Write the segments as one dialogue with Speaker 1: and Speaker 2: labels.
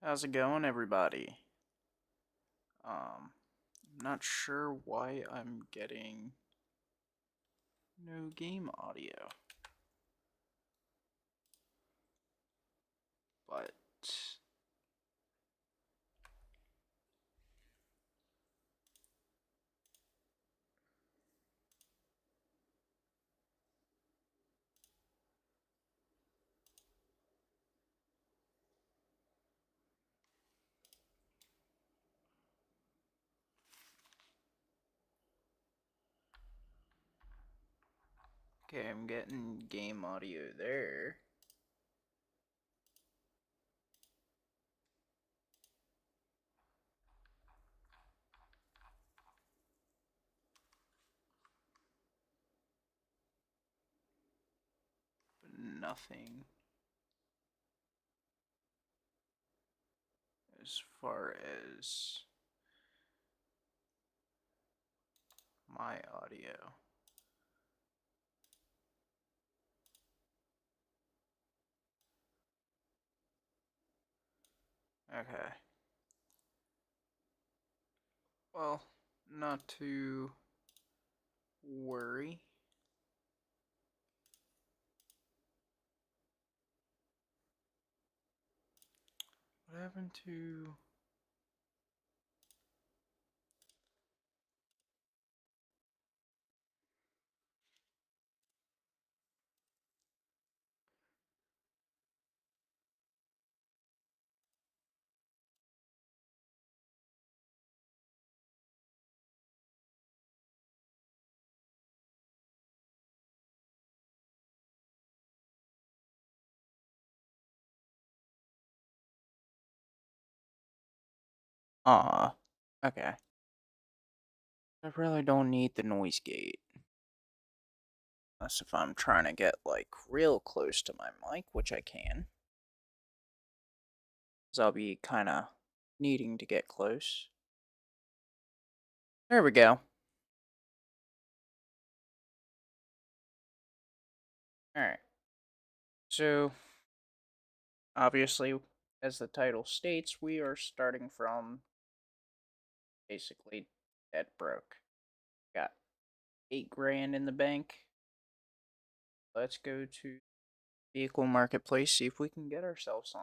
Speaker 1: How's it going, everybody? I'm not sure why I'm getting no game audio, but okay, I'm getting game audio there. But nothing as far as my audio. Okay. Well, not to worry. What happened to... Aw. Okay. I really don't need the noise gate. Unless if I'm trying to get, like, real close to my mic, which I can. Because I'll be kind of needing to get close. There we go. Alright. So, obviously, as the title states, we are starting from basically dead broke. Got 8 grand in the bank. Let's go to vehicle marketplace, see if we can get ourselves on.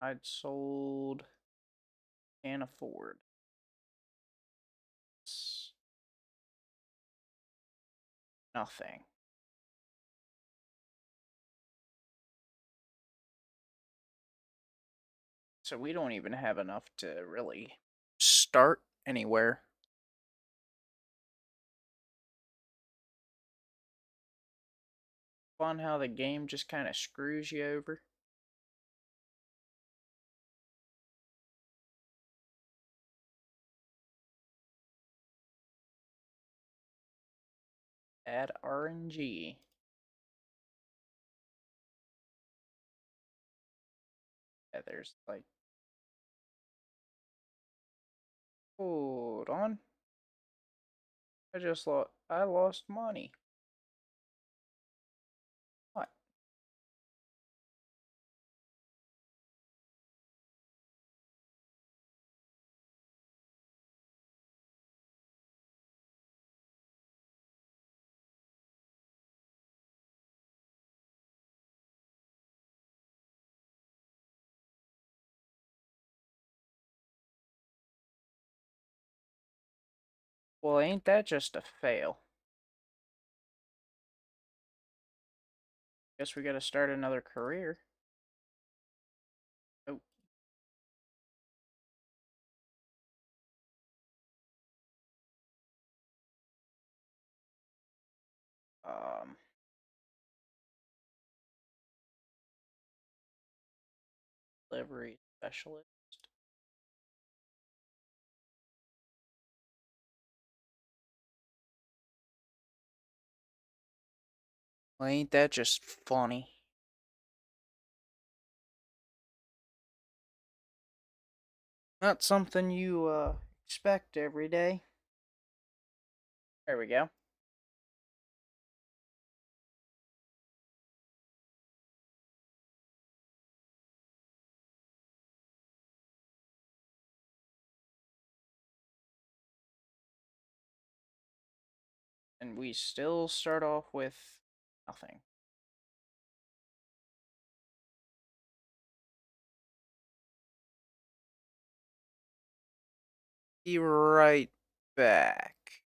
Speaker 1: I'd sold, can't afford. It's nothing. So we don't even have enough to really start anywhere. Fun how the game just kind of screws you over. Add RNG. Yeah, there's like... Hold on. I lost money. What? Well, ain't that just a fail? Guess we gotta start another career. Oh. Um. Delivery specialist. Well, ain't that just funny? Not something you, expect every day. There we go. And we still start off with nothing. Be right back.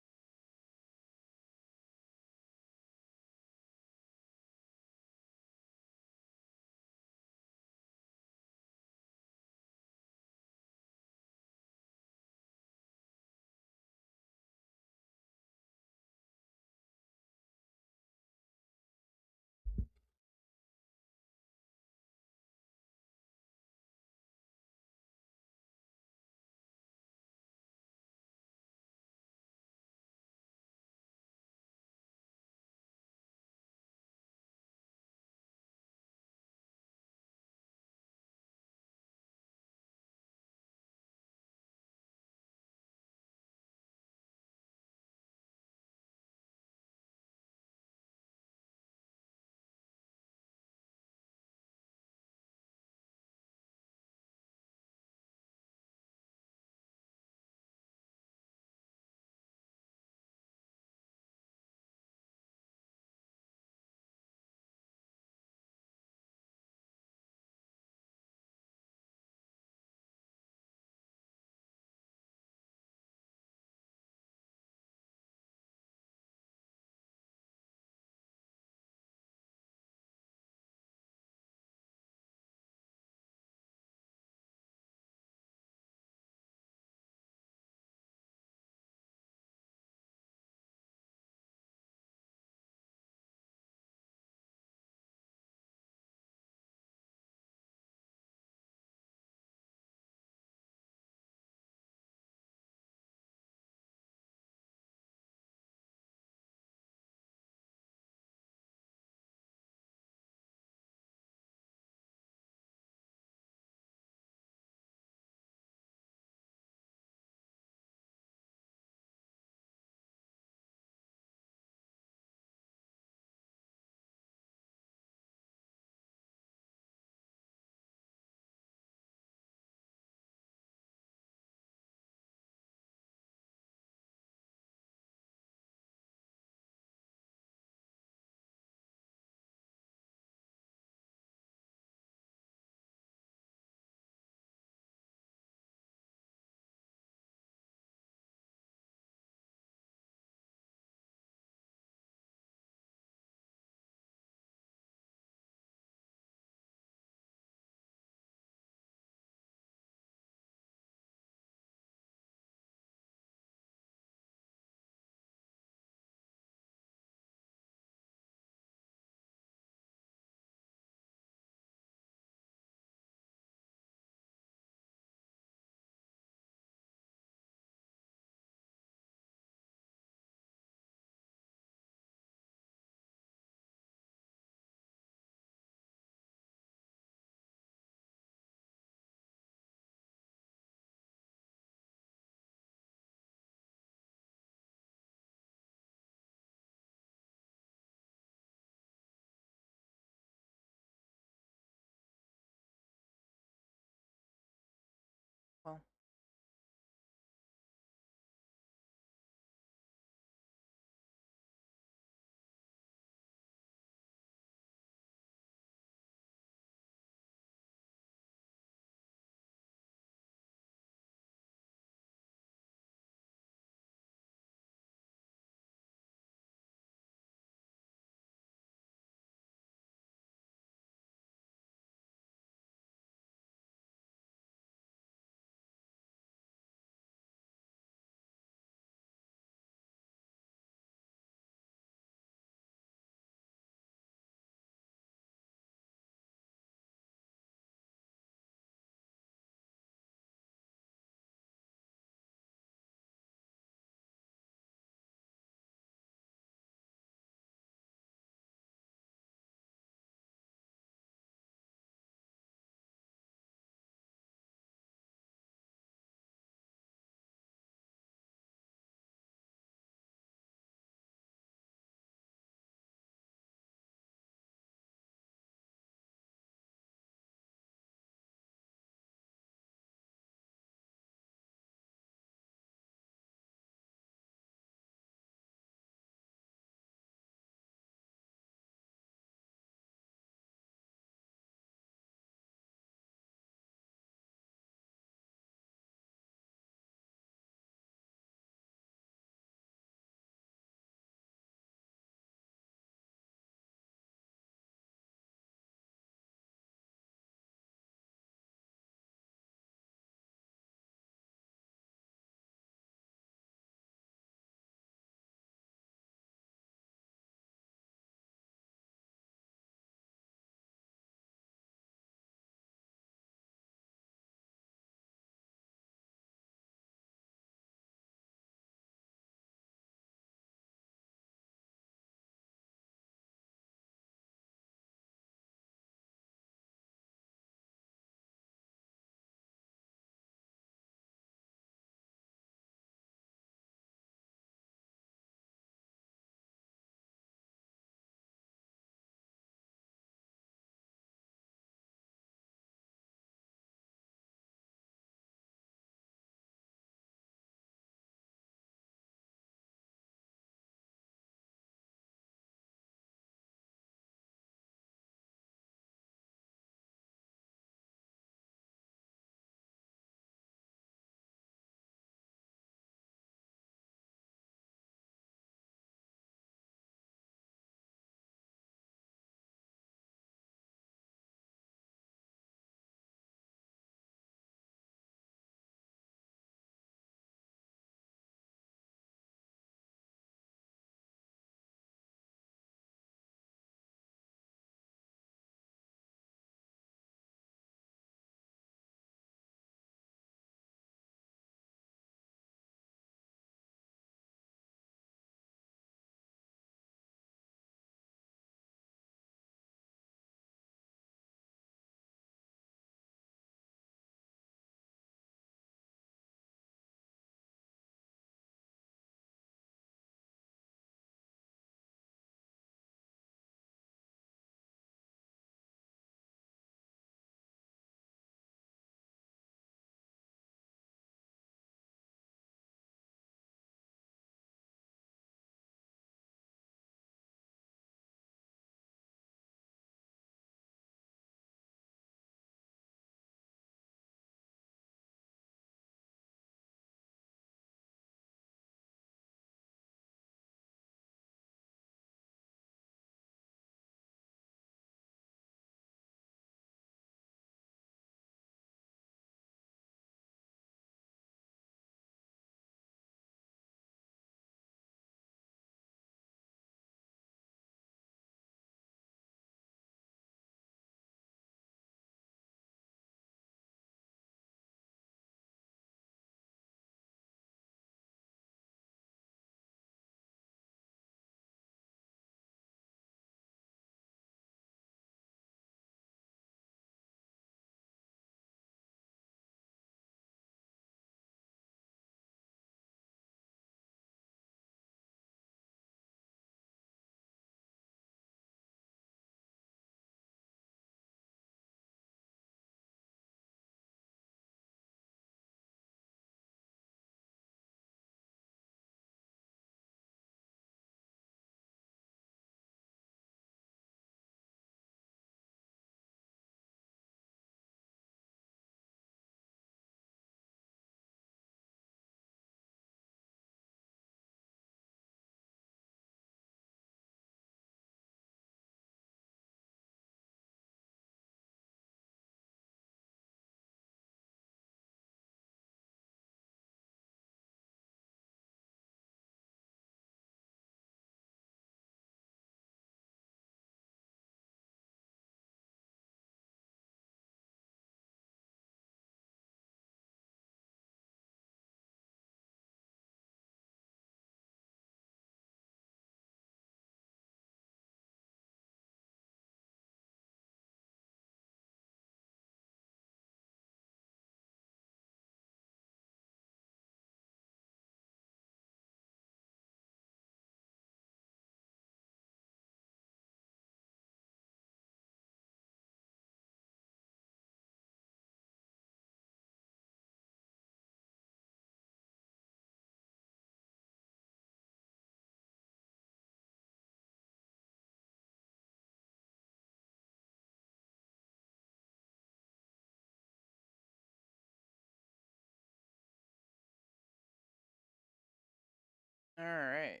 Speaker 1: All right.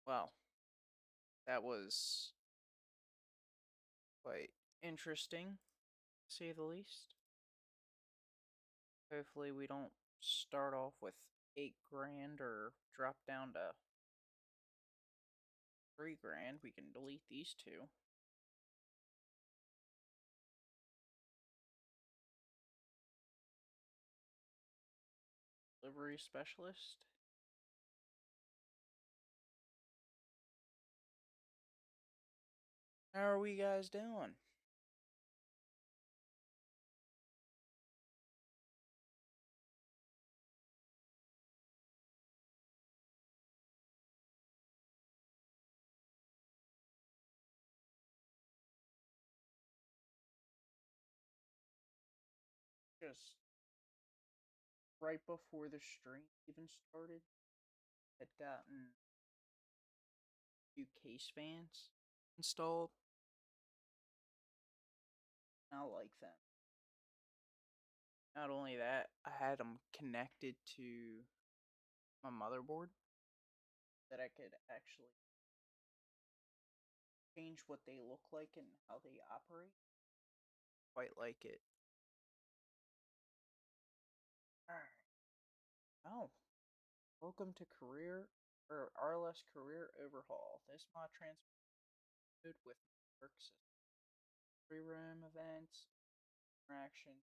Speaker 1: Well, that was quite interesting, to say the least. Hopefully, we don't start off with 8 grand or drop down to 3 grand. We can delete these two. Delivery specialist. How are we guys doing? Just right before the stream even started, had gotten a few case fans installed. I like them. Not only that, I had them connected to my motherboard that I could actually change what they look like and how they operate. Quite like it. Alright. Oh, welcome to RLS Career Overhaul. This mod transmitted with work system. Free roam events, interaction,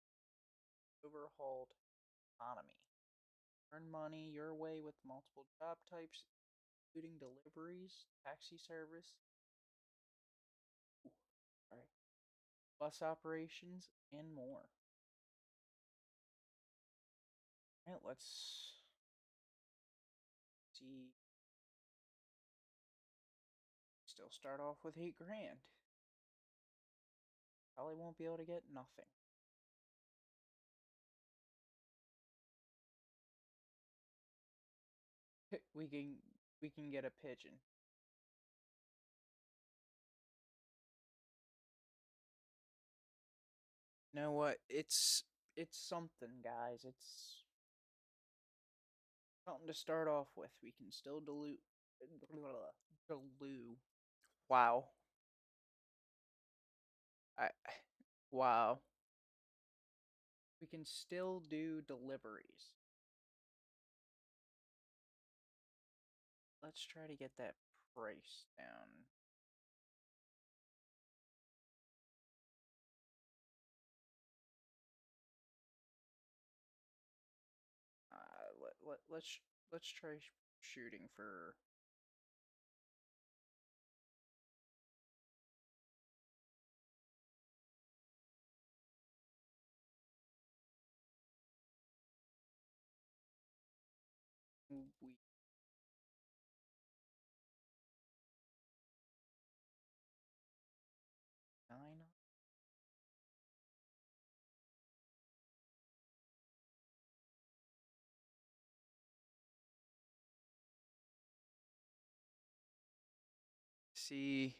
Speaker 1: overhauled economy. Earn money your way with multiple job types, including deliveries, taxi service, sorry, bus operations, and more. Alright, let's see. Still start off with 8 grand. Probably won't be able to get nothing. we can we can get a pigeon. You know what? It's something, guys. It's something to start off with. We can still dilute. Dilute. Wow. I. Wow. We can still do deliveries. Let's try to get that price down. Let's try shooting for we 9. See,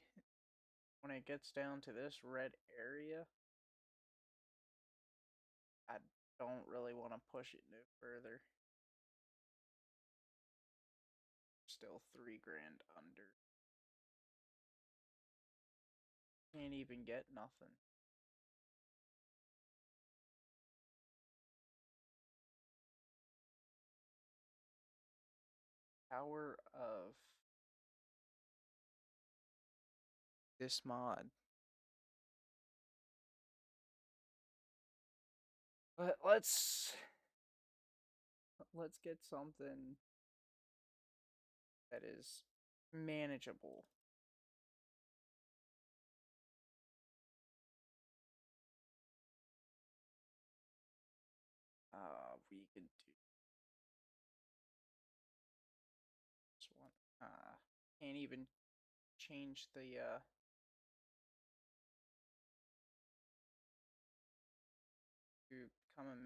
Speaker 1: when it gets down to this red area, I don't really want to push it no further. Still 3 grand under. Can't even get nothing. Power of this mod. But let's get something that is manageable. We could do this one. Can't even change the to become a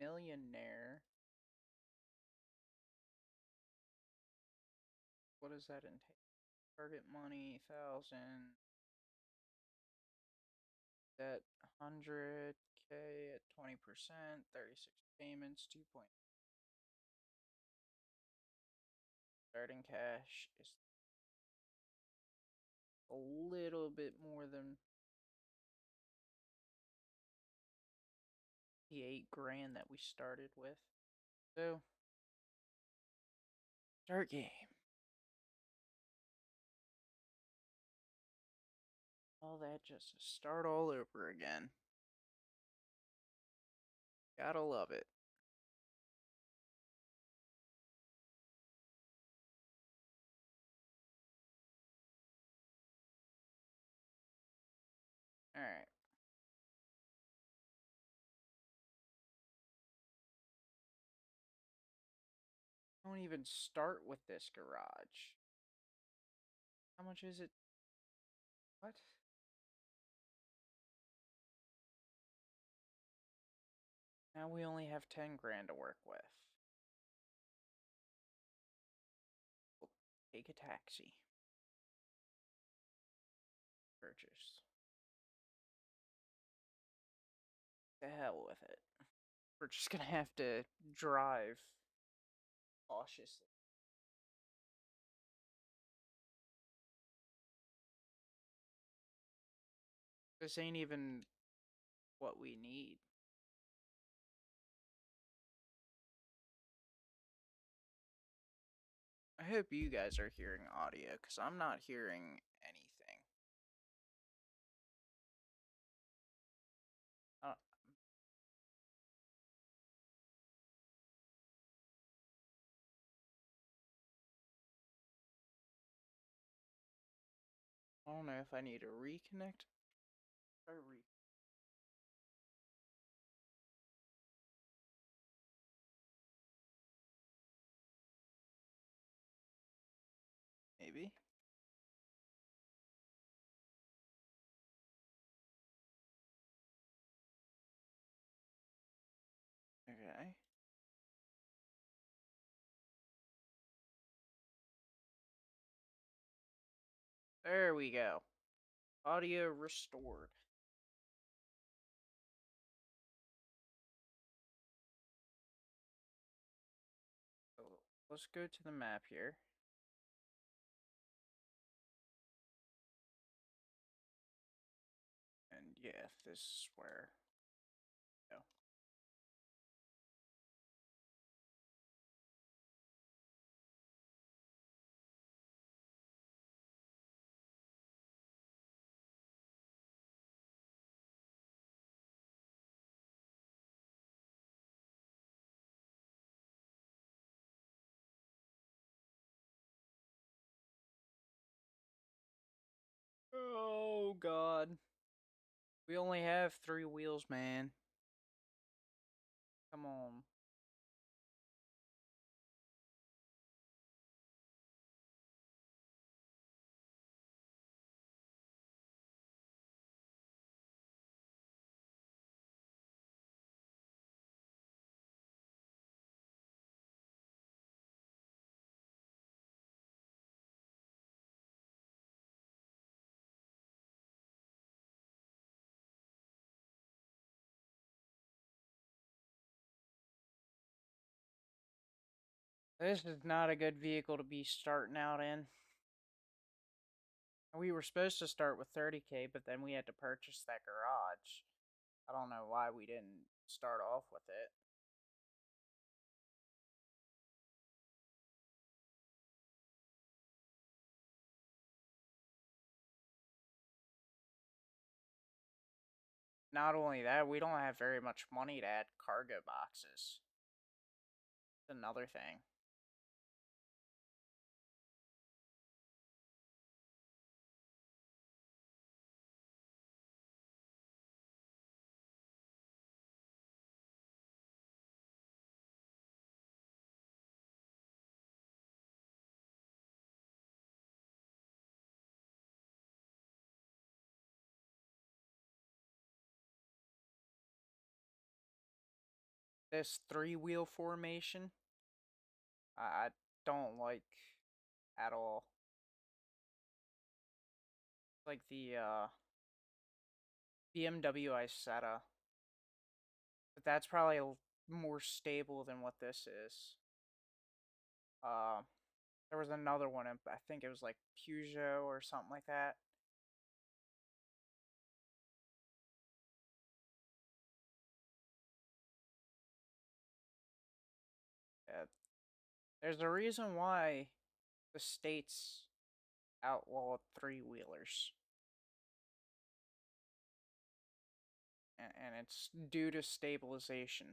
Speaker 1: millionaire. What does that entail? Target money 1,000. That 100K at 20%, 36 payments, 2 point. starting cash is a little bit more than the 8 grand that we started with. So, start game. All that just to start all over again. Gotta love it. Alright. Don't even start with this garage. How much is it? What? Now we only have 10 grand to work with. We'll take a taxi. Purchase. The hell with it. We're just gonna have to drive cautiously. This ain't even what we need. I hope you guys are hearing audio, because I'm not hearing anything. I don't know if I need to reconnect. Maybe. Okay. There we go. Audio restored. So let's go to the map here. And yeah, this is where. Go. Oh god. We only have 3 wheels, man. Come on. This is not a good vehicle to be starting out in. We were supposed to start with 30K, but then we had to purchase that garage. I don't know why we didn't start off with it. Not only that, we don't have very much money to add cargo boxes. That's another thing. This 3-wheel formation, I don't like at all. Like the BMW Isetta. But that's probably more stable than what this is. There was another one, I think it was like Peugeot or something like that. Yeah, there's a reason why the states outlawed three-wheelers, and it's due to stabilization.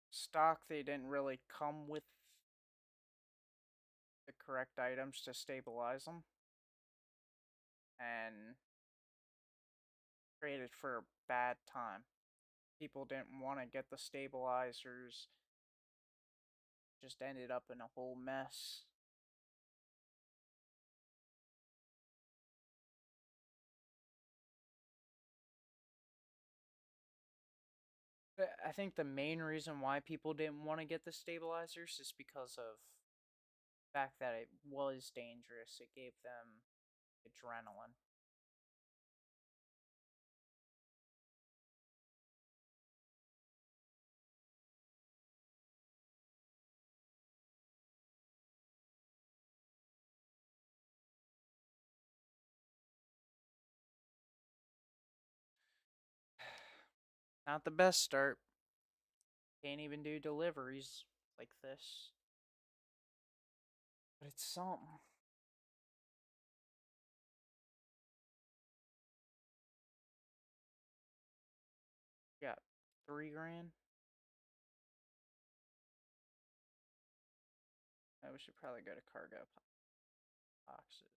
Speaker 1: Stock, they didn't really come with the correct items to stabilize them, and created for a bad time. People didn't want to get the stabilizers, just ended up in a whole mess. I think the main reason why people didn't want to get the stabilizers is because of the fact that it was dangerous. It gave them adrenaline. Not the best start. Can't even do deliveries like this. But it's something. Got 3 grand. We should probably go to cargo boxes.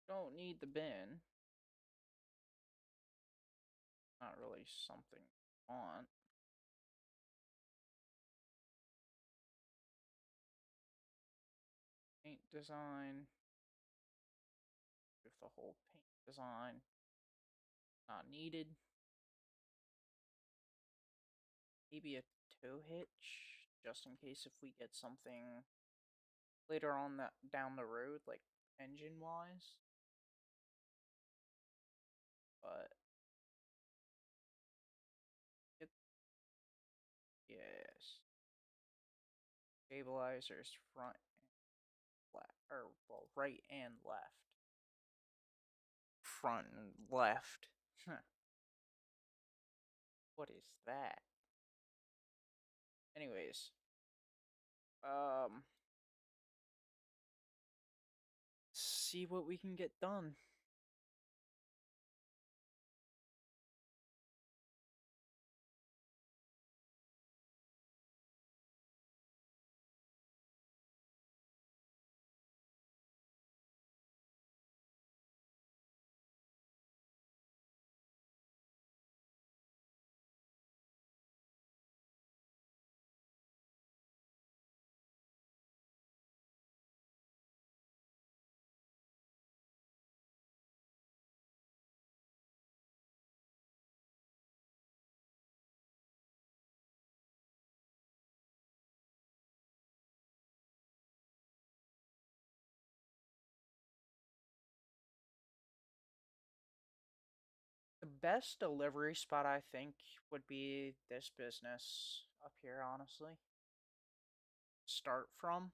Speaker 1: Don't need the bin. Not really something I want. Paint design. With the whole paint design. Not needed. Maybe a tow hitch, just in case if we get something later on that down the road, like engine wise. But it, yes, stabilizers front and left, or well, right and left. Front and left. What is that? Anyways, see what we can get done. The best delivery spot I think would be this business up here, honestly. Start from.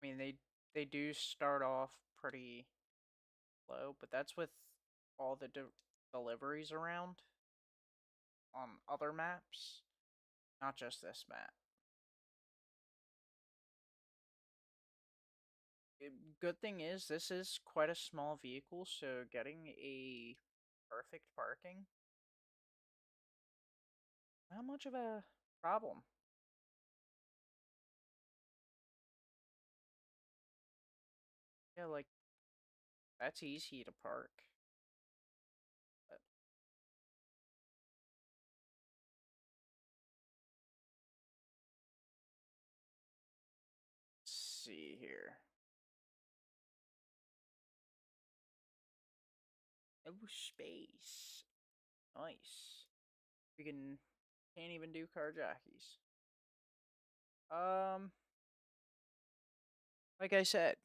Speaker 1: I mean, they do start off pretty low, but that's with all the deliveries around on other maps, not just this map. Good thing is, this is quite a small vehicle, so getting a perfect parking, not much of a problem. Yeah, like, that's easy to park. But see here. Oh, space. Nice. We can't even do car jockeys. Like I said,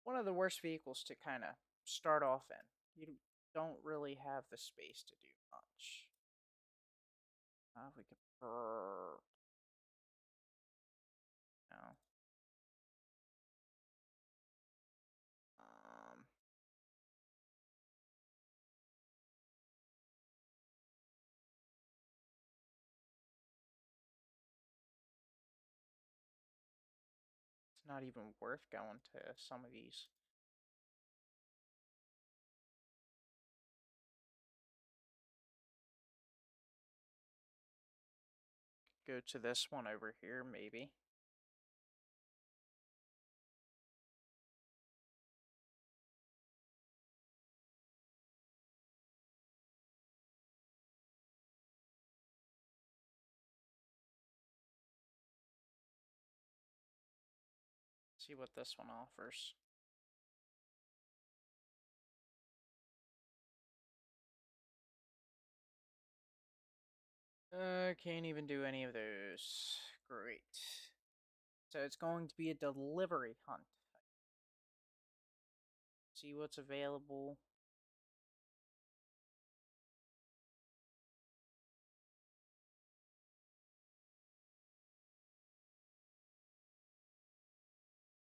Speaker 1: one of the worst vehicles to kind of start off in. You don't really have the space to do much. We could. No. Um. It's not even worth going to some of these. Go to this one over here, maybe. See what this one offers. Can't even do any of those. Great. So it's going to be a delivery hunt. See what's available.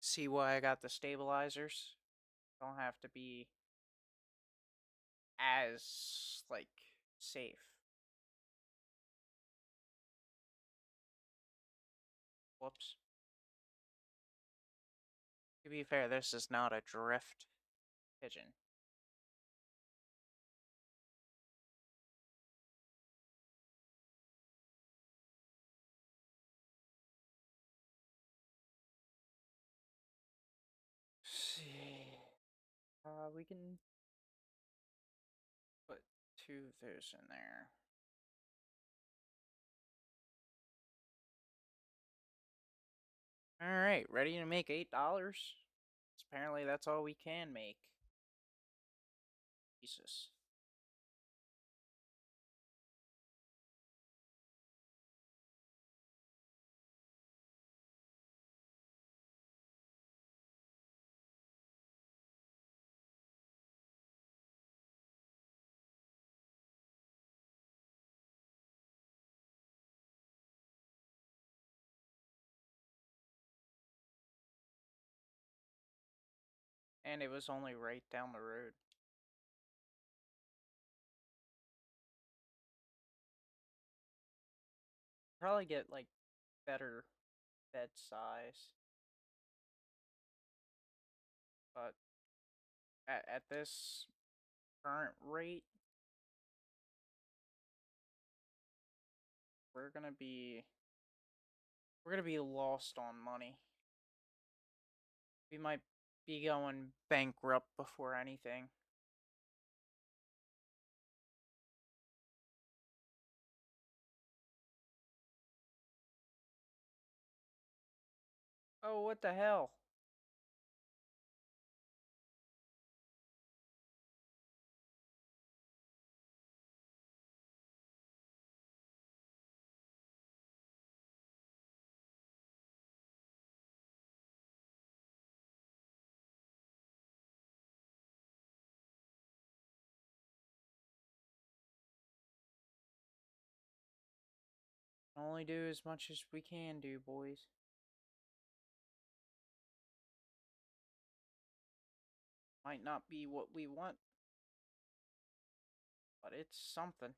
Speaker 1: See why I got the stabilizers. Don't have to be as, like, safe. Whoops. To be fair, this is not a drift pigeon. See. We can put 2 of those in there. Alright, ready to make $8? Apparently that's all we can make. Jesus. And it was only right down the road. Probably get, like, better bed size. But at this current rate, we're gonna be lost on money. We might be going bankrupt before anything. Oh, what the hell? Only do as much as we can do, boys. Might not be what we want, but it's something.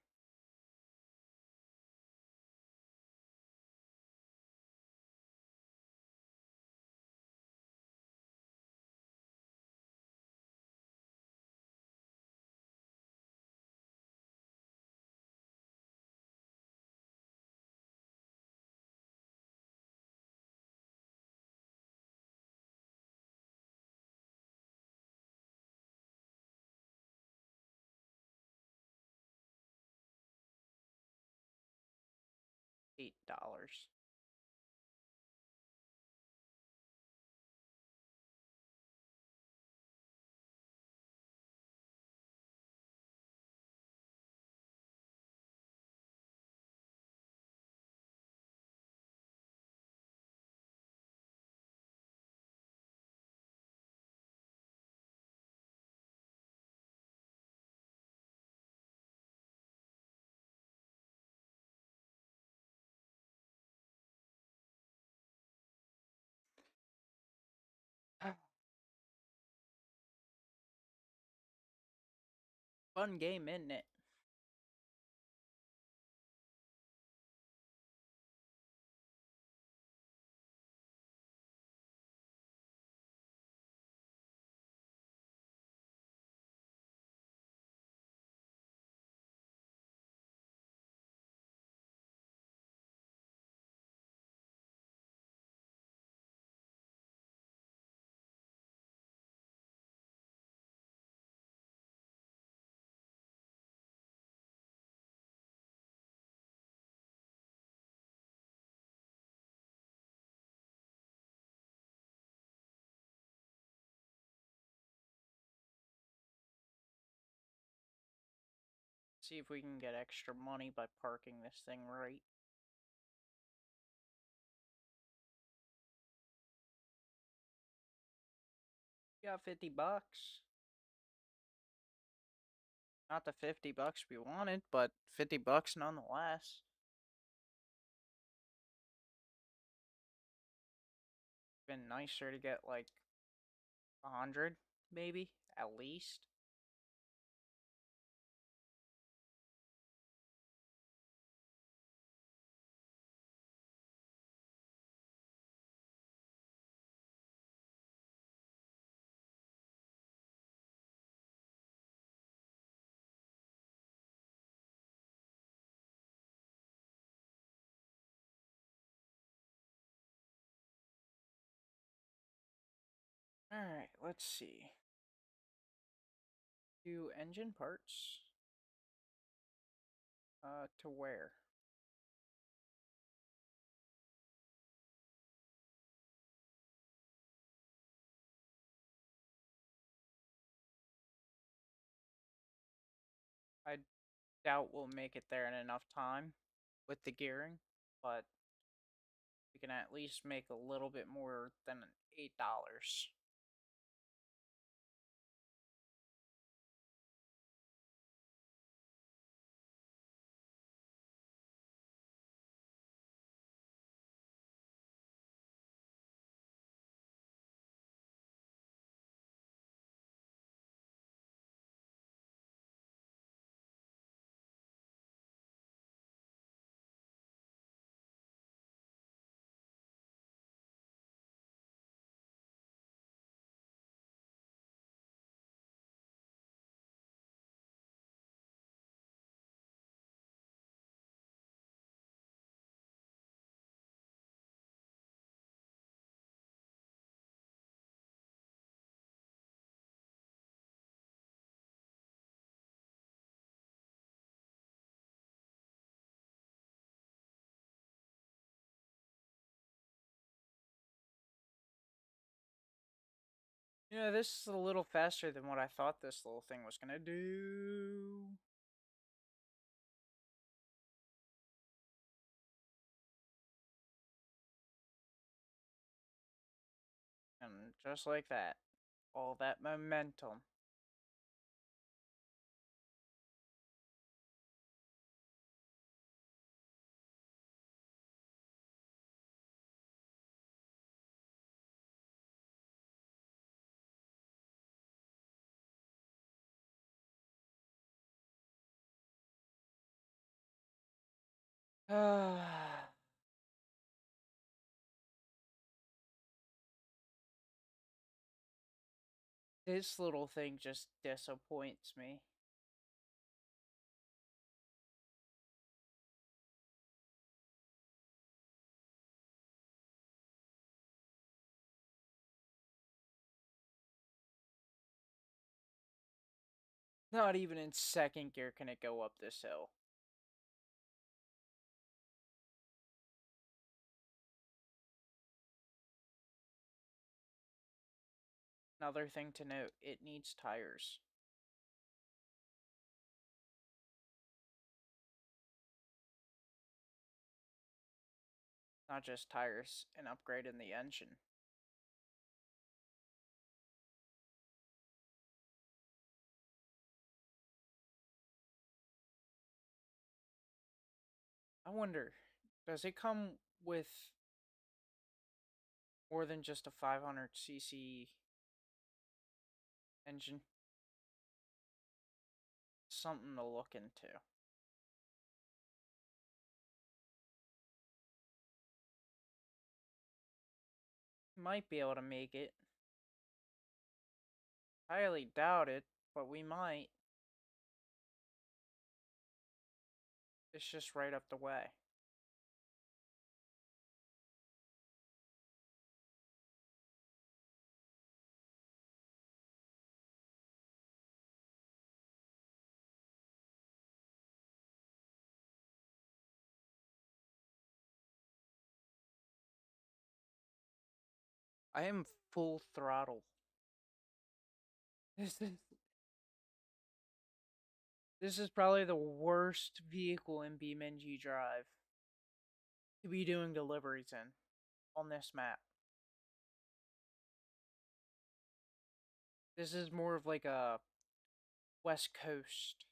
Speaker 1: $8. Fun game, isn't it? See if we can get extra money by parking this thing right. Got 50 bucks. Not the 50 bucks we wanted, but 50 bucks nonetheless. Been nicer to get like 100, maybe, at least. Alright, let's see. Do engine parts. To where? I doubt we'll make it there in enough time with the gearing, but we can at least make a little bit more than $8. Yeah, this is a little faster than what I thought this little thing was gonna do. And just like that, all that momentum. This little thing just disappoints me. Not even in second gear can it go up this hill. Another thing to note, it needs tires. Not just tires, an upgrade in the engine. I wonder, does it come with more than just a 500cc engine? something to look into. Might be able to make it. Highly doubt it, but we might. It's just right up the way. I am full throttle. This is probably the worst vehicle in Beamng Drive to be doing deliveries in on this map. This is more of like a West Coast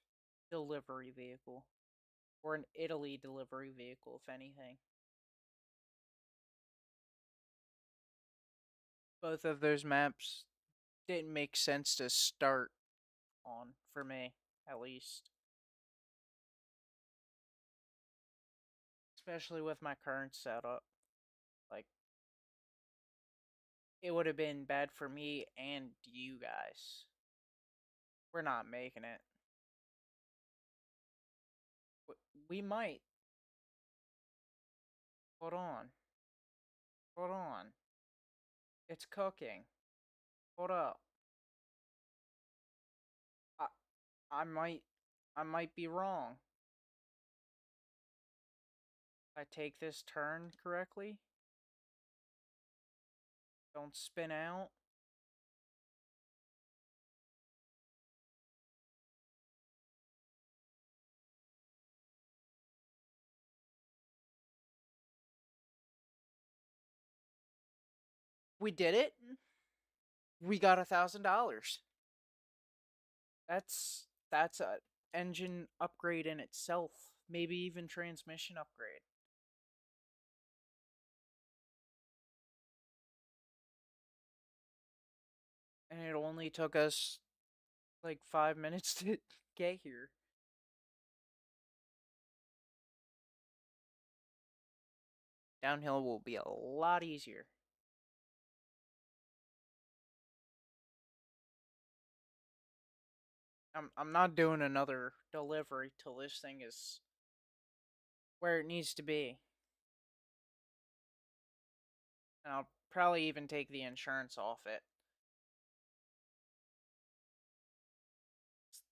Speaker 1: delivery vehicle. Or an Italy delivery vehicle, if anything. Both of those maps didn't make sense to start on, for me, at least. Especially with my current setup. Like, it would have been bad for me and you guys. We're not making it. We might. Hold on. Hold on. It's cooking. Hold up. I I might be wrong. If I take this turn correctly, don't spin out. We did it. We got $1,000. That's a engine upgrade in itself. Maybe even transmission upgrade. And it only took us like 5 minutes to get here. Downhill will be a lot easier. I'm not doing another delivery till this thing is where it needs to be. And I'll probably even take the insurance off it.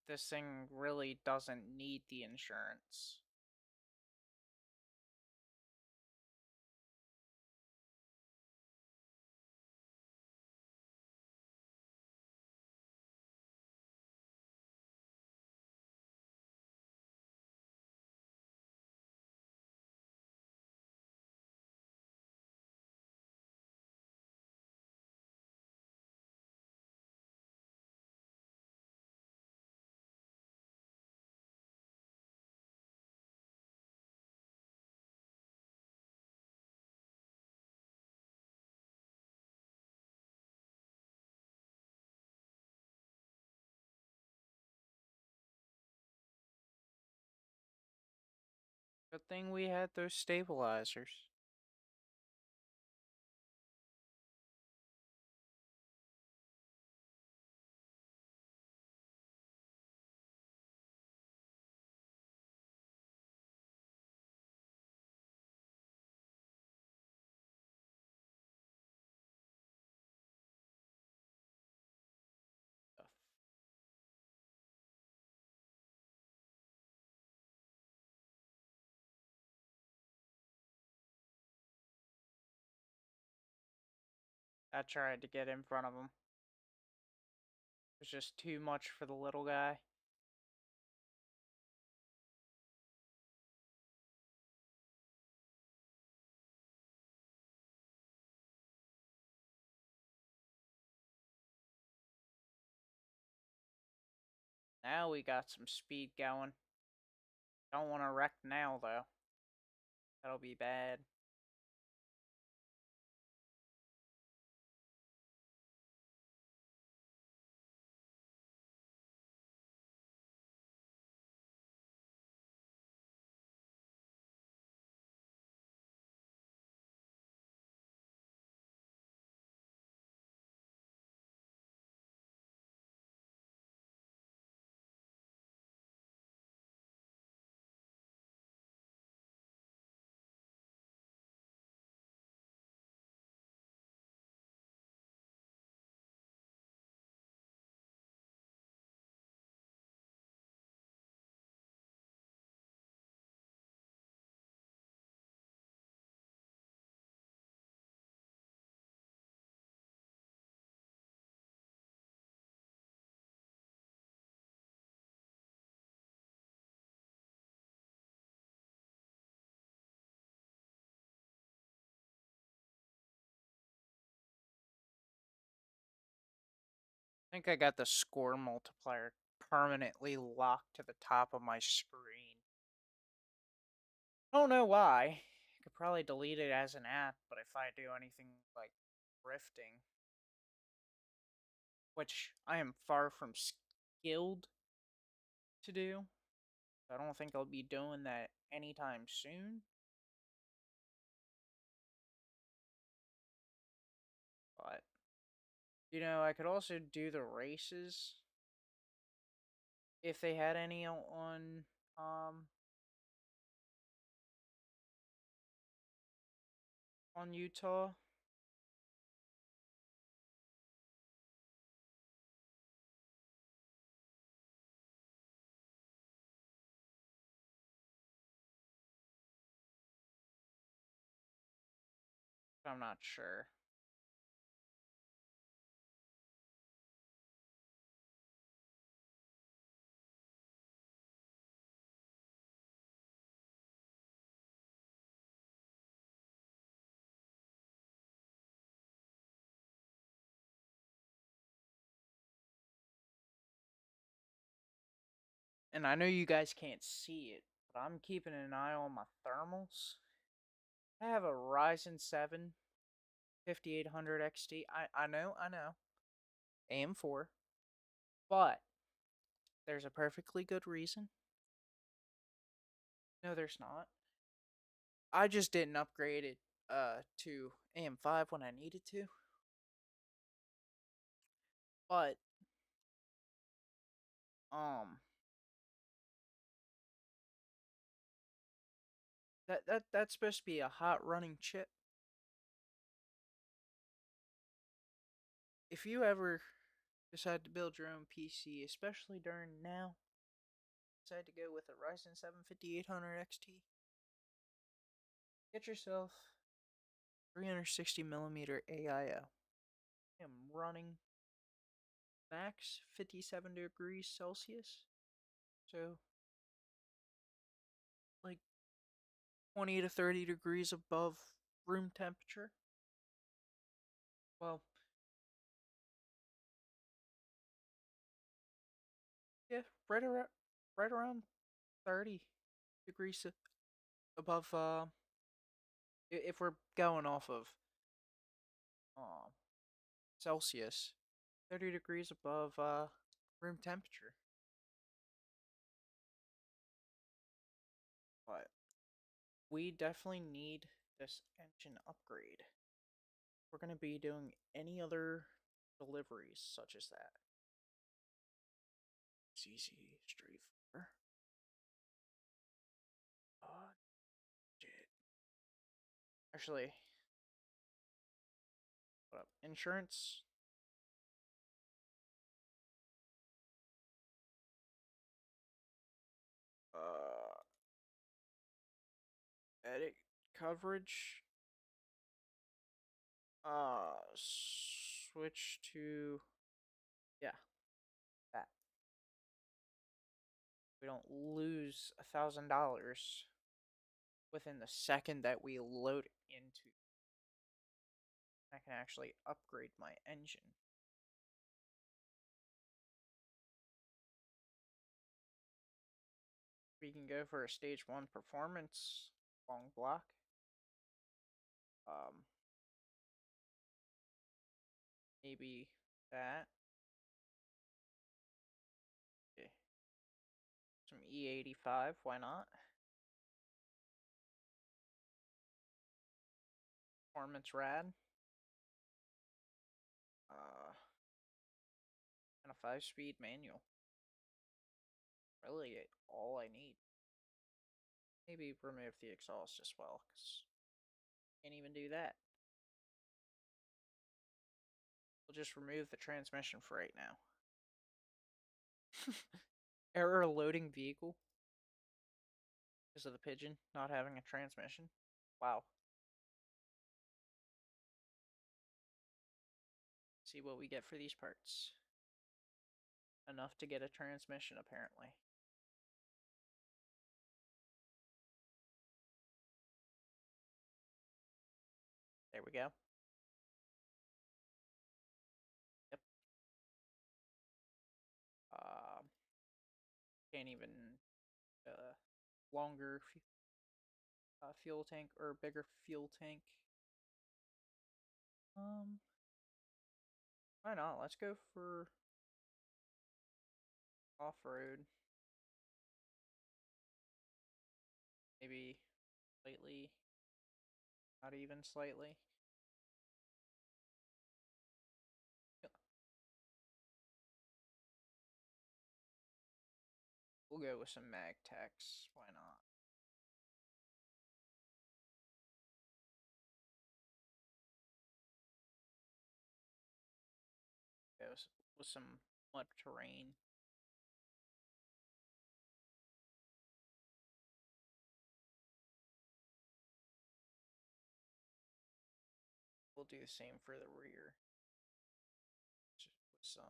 Speaker 1: This thing really doesn't need the insurance. Good thing we had those stabilizers. I tried to get in front of him. It was just too much for the little guy. Now we got some speed going. Don't want to wreck now, though. That'll be bad. I think I got the score multiplier permanently locked to the top of my screen. I don't know why. I could probably delete it as an app, but if I do anything like drifting, which I am far from skilled to do, I don't think I'll be doing that anytime soon. But I could also do the races if they had any um on Utah. I'm not sure. And I know you guys can't see it, but I'm keeping an eye on my thermals. I have a Ryzen 7 5800 XT. I know. AM4. But there's a perfectly good reason. No, there's not. I just didn't upgrade it to AM5 when I needed to. But um that's supposed to be a hot running chip. If you ever decide to build your own PC, especially during now, decide to go with a Ryzen 7 5800 XT, get yourself 360 millimeter AIO. I am running max 57 degrees Celsius, so like 20 to 30 degrees above room temperature. Well, yeah, right around 30 degrees above. If we're going off of uh, Celsius, 30 degrees above room temperature. But we definitely need this engine upgrade. We're going to be doing any other deliveries such as that. It's easy, straightforward. Shit. Actually, what up? Insurance? Uh, edit coverage. Switch to, yeah, that. We don't lose $1,000 within the second that we load into. I can actually upgrade my engine. We can go for a stage 1 performance long block. Um, maybe that. Okay. Some E85, why not? Performance rad. And a 5-speed manual. Really all I need. Maybe remove the exhaust as well, because can't even do that. We'll just remove the transmission for right now. Error loading vehicle because of the pigeon not having a transmission. Wow. See what we get for these parts. Enough to get a transmission, apparently. There we go. Yep. can't even longer fuel tank or bigger fuel tank. Why not? Let's go for off-road. Maybe slightly, not even slightly. We'll go with some mag techs. Why not? Go with some mud terrain. We'll do the same for the rear. Just with some.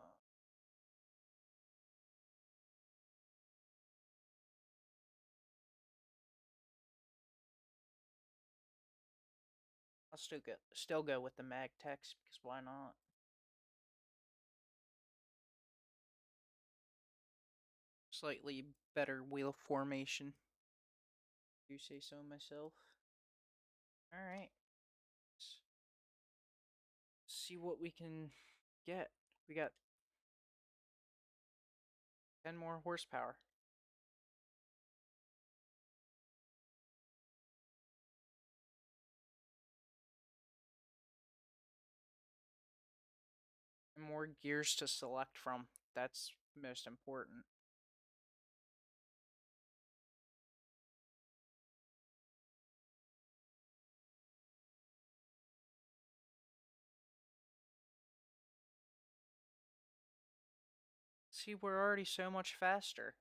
Speaker 1: I'll still go with the mag techs because why not? Slightly better wheel formation. Do say so myself. All right. Let's see what we can get. We got 10 more horsepower. And more gears to select from. That's most important. See, we're already so much faster.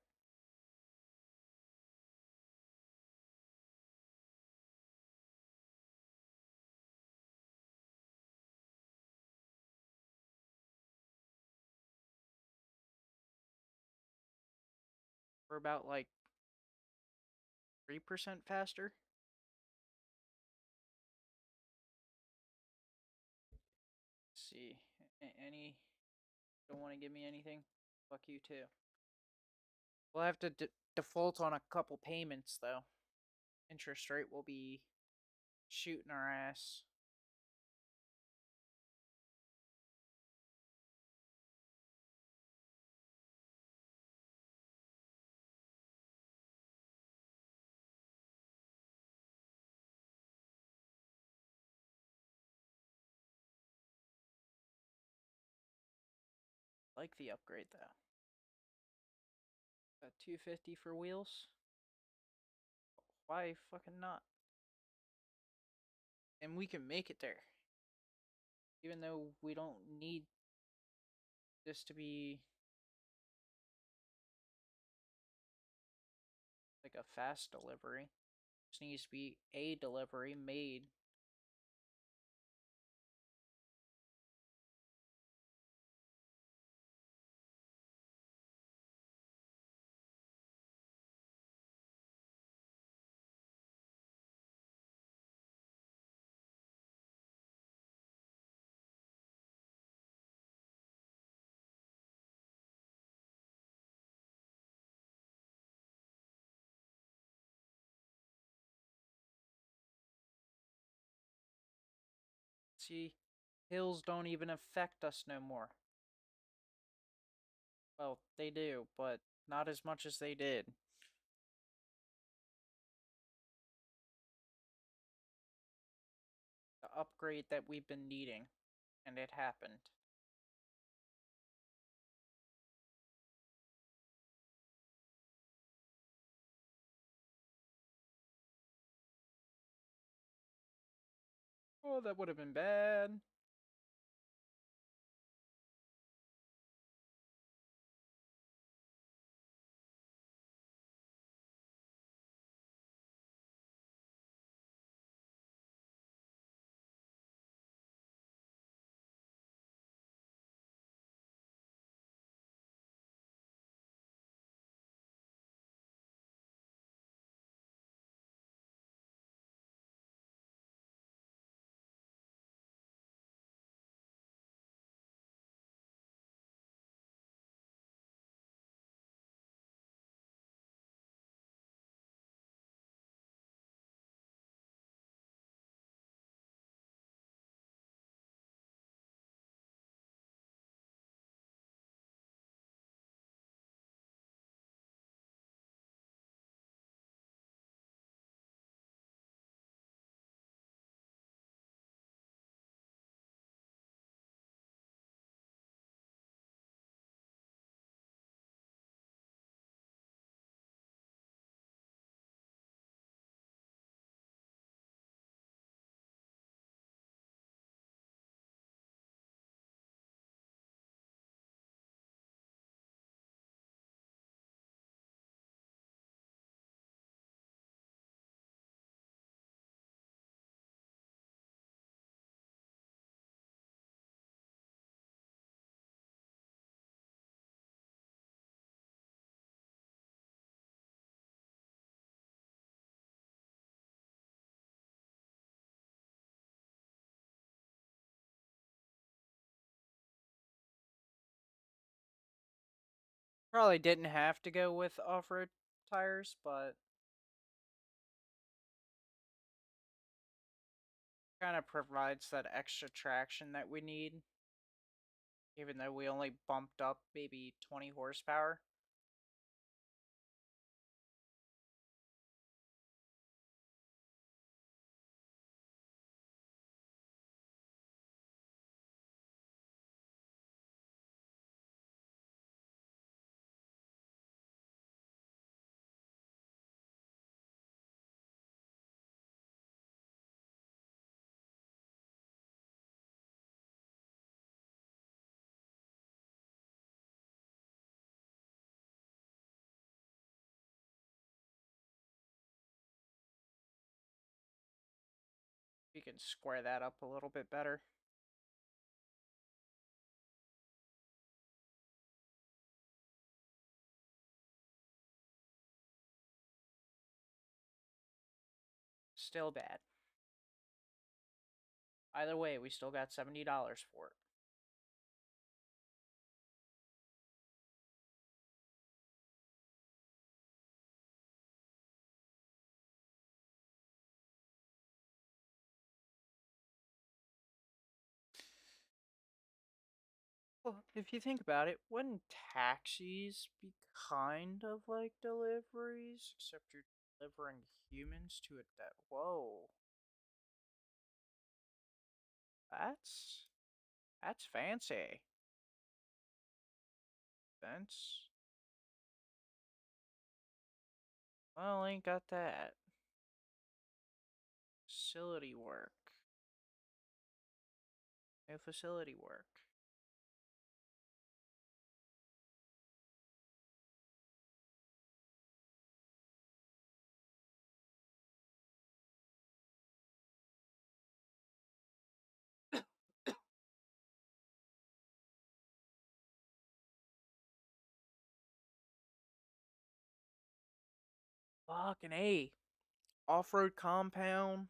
Speaker 1: We're about like 3% faster. Let's see, any don't want to give me anything? Fuck you too. We'll have to default on a couple payments though. Interest rate will be shooting our ass. Like the upgrade though. 250 for wheels? Why fucking not? And we can make it there. Even though we don't need this to be like a fast delivery. This needs to be a delivery made. See, hills don't even affect us no more. Well, they do, but not as much as they did. The upgrade that we've been needing, and it happened. Oh, that would have been bad. Probably didn't have to go with off-road tires, but kind of provides that extra traction that we need, even though we only bumped up maybe 20 horsepower. We can square that up a little bit better. Still bad. Either way, we still got $70 for it. Well, if you think about it, wouldn't taxis be kind of like deliveries, except you're delivering humans to a dead? Whoa, that's that's fancy. That's well, ain't got that. Facility work. No facility work. Fucking A. Off-road compound.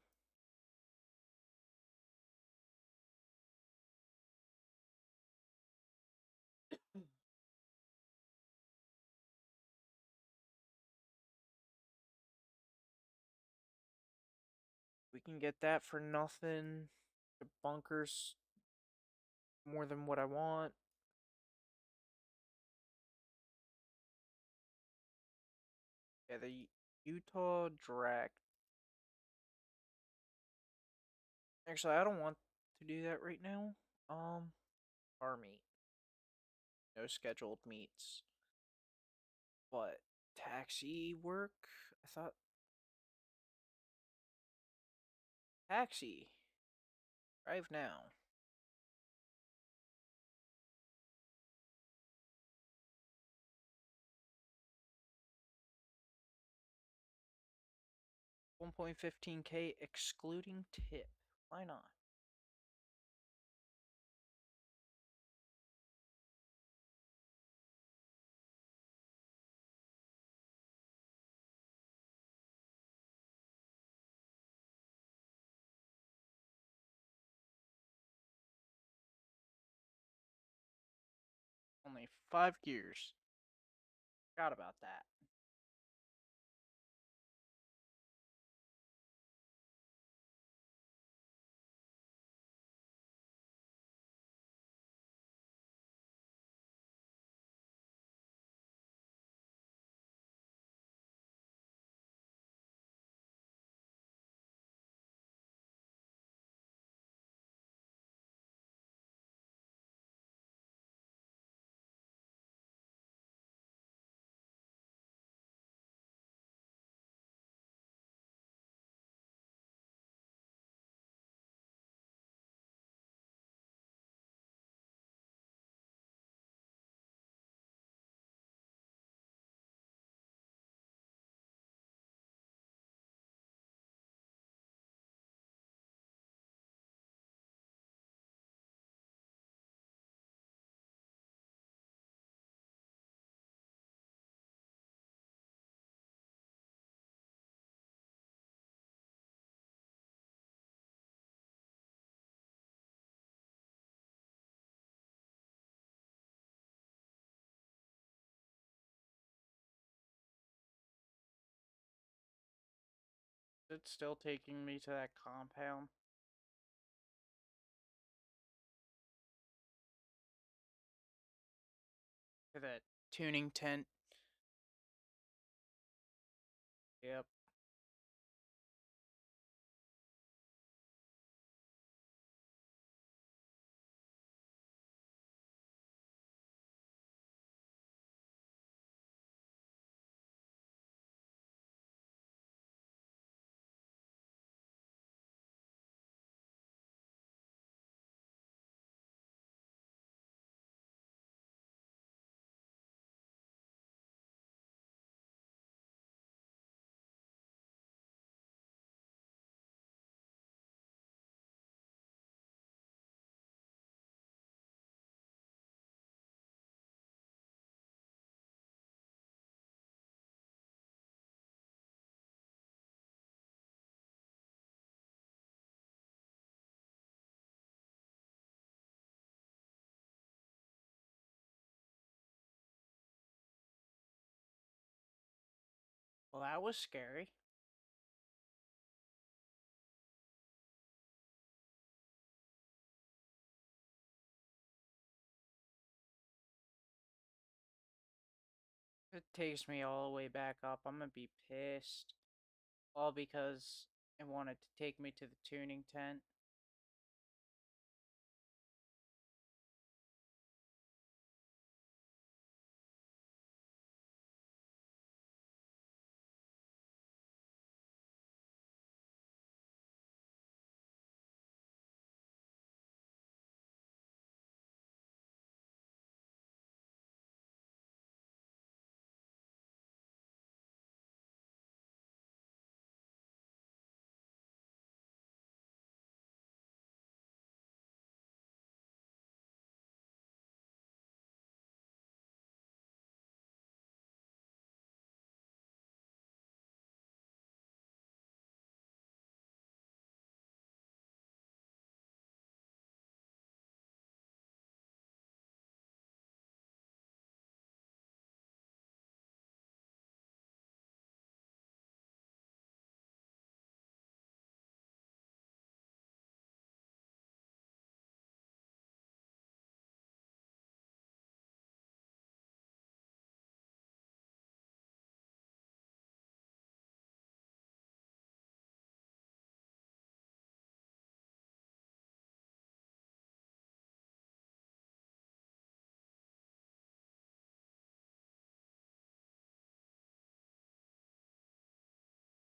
Speaker 1: We can get that for nothing. The bunkers more than what I want. Yeah, the Utah Direct. Actually, I don't want to do that right now. Car meet. No scheduled meets. But taxi work? I thought taxi. Drive now. $1.15K excluding tip. Why not? Only 5 gears. Forgot about that. It's still taking me to that compound. To that tuning tent. Yep. Well, that was scary. It takes me all the way back up. I'm gonna be pissed. All because it wanted to take me to the tuning tent.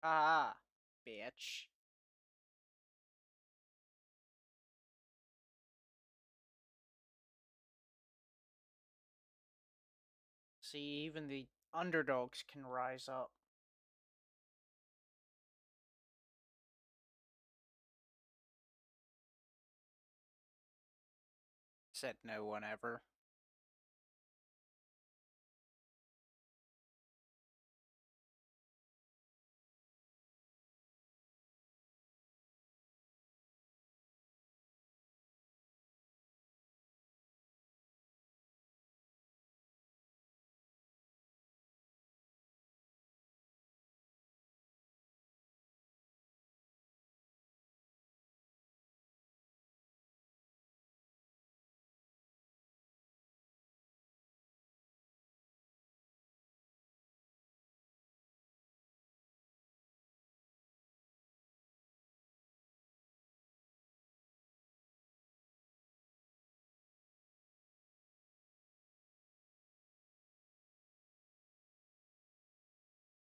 Speaker 1: Ah, bitch. See, even the underdogs can rise up. Said no one ever.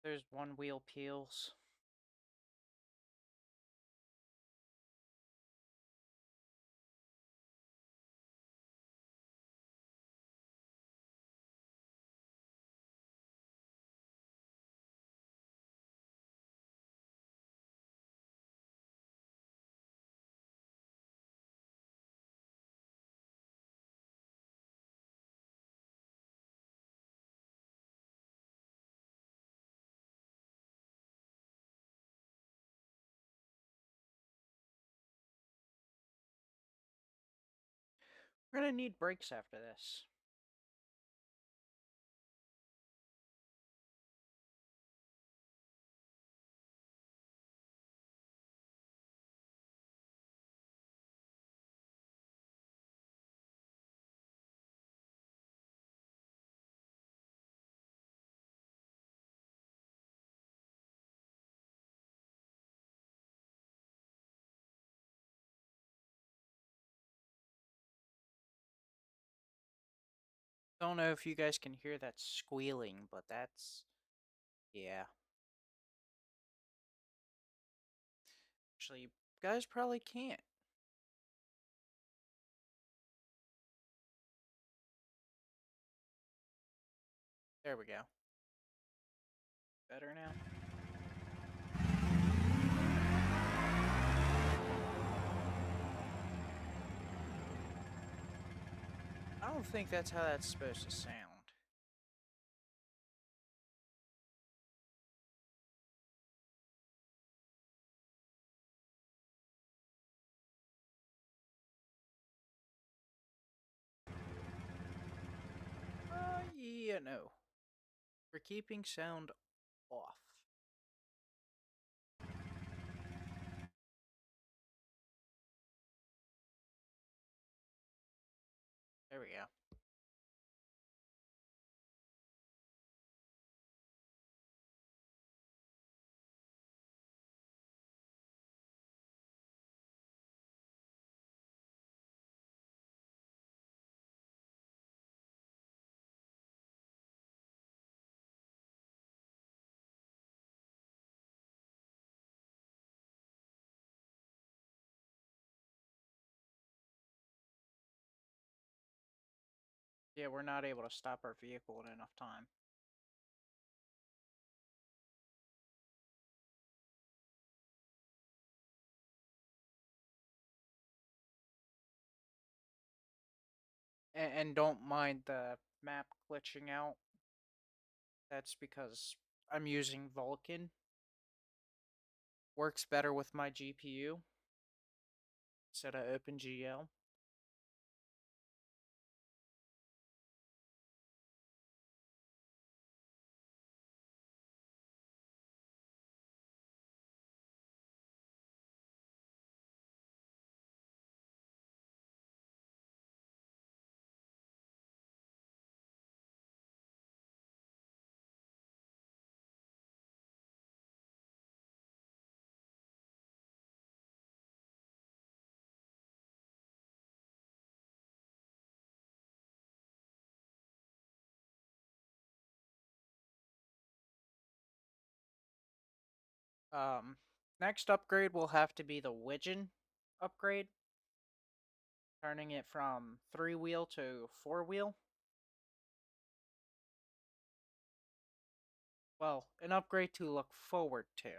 Speaker 1: There's one wheel peels. We're gonna need brakes after this. Don't know if you guys can hear that squealing, but that's, yeah. Actually, you guys probably can't. There we go. Better now? I don't think that's how that's supposed to sound. Yeah, no. We're keeping sound off. There we go. Yeah, we're not able to stop our vehicle in enough time. And don't mind the map glitching out. That's because I'm using Vulkan. Works better with my GPU instead of OpenGL. Um, Next upgrade will have to be the Widgeon upgrade, turning it from 3-wheel to 4-wheel. Well, an upgrade to look forward to.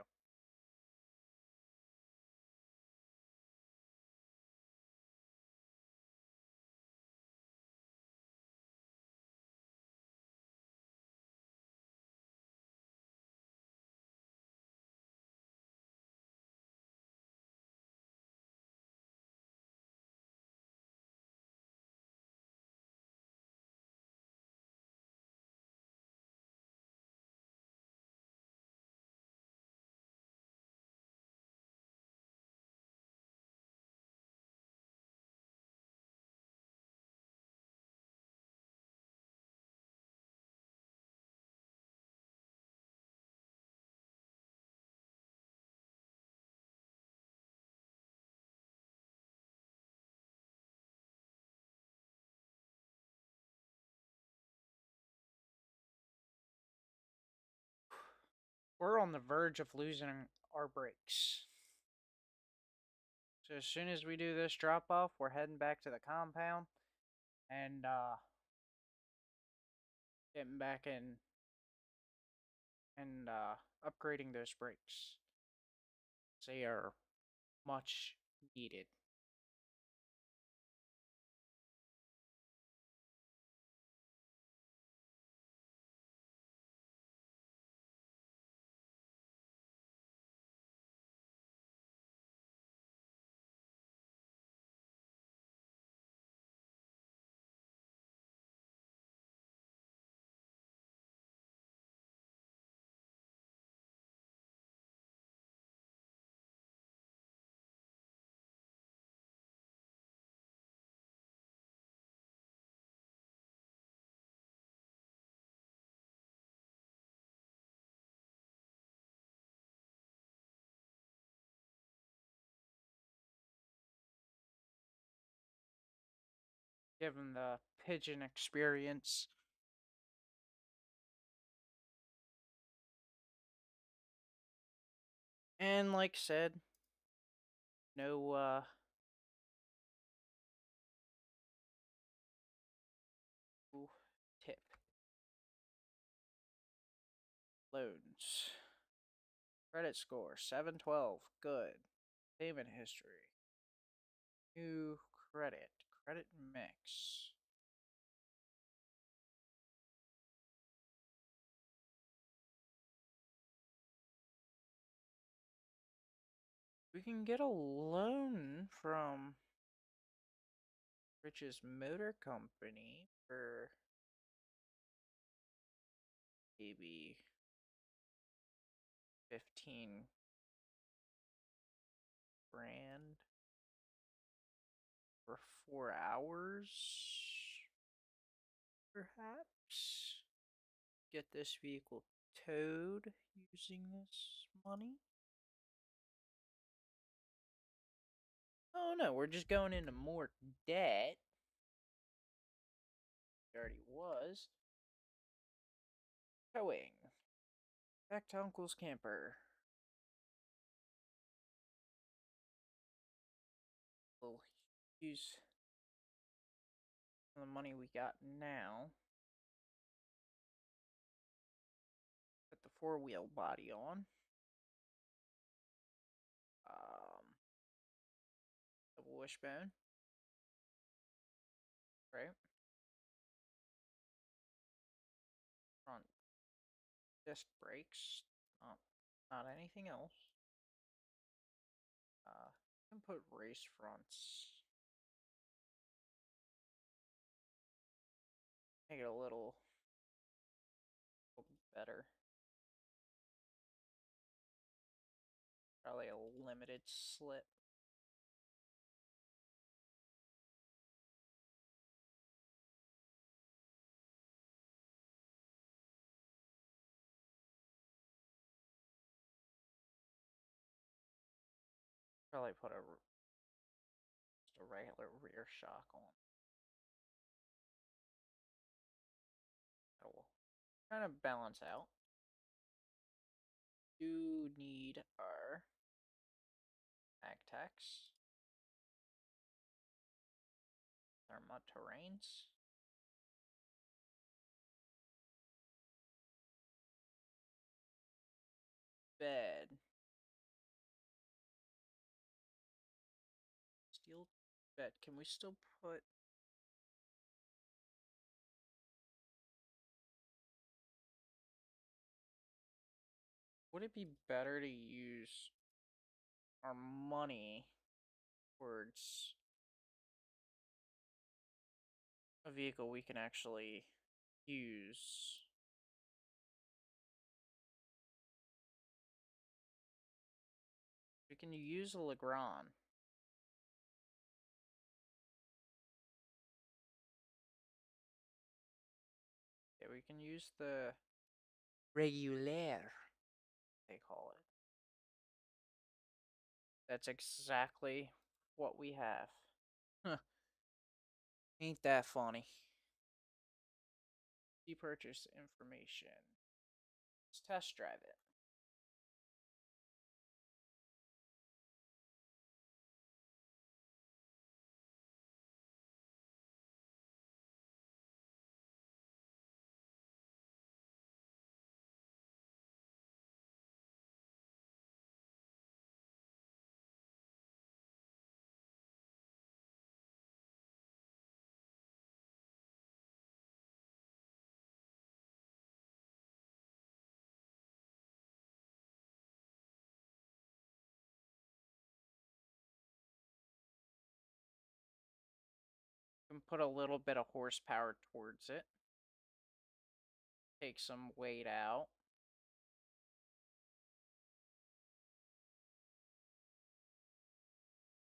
Speaker 1: We're on the verge of losing our brakes. So as soon as we do this drop off, we're heading back to the compound and getting back in and upgrading those brakes. They are much needed. Give him the pigeon experience. And like said, no tip. Loans. Credit score 712. Good. Payment history. New credit. Credit mix. We can get a loan from Rich's Motor Company for maybe 15 grand for 4 hours, perhaps. Get this vehicle towed using this money. Oh no, we're just going into more debt. It already was. Towing. Back to Uncle's camper. We'll use the money we got now. Put the 4-wheel body on. Double wishbone. Right. Front disc brakes. Not anything else. You can put race fronts. Make it a little better. Probably a limited slip. Probably put just a regular rear shock on. That'll kind of balance out. Do need our mag tax. Our mud terrains. Bed. Steel bed. Can we still put... Would it be better to use our money towards a vehicle we can actually use? We can use a Legrand. Yeah, we can use the regular, they call it. That's exactly what we have. Huh. Ain't that funny? Purchase information. Let's test drive it. Can put a little bit of horsepower towards it. Take some weight out.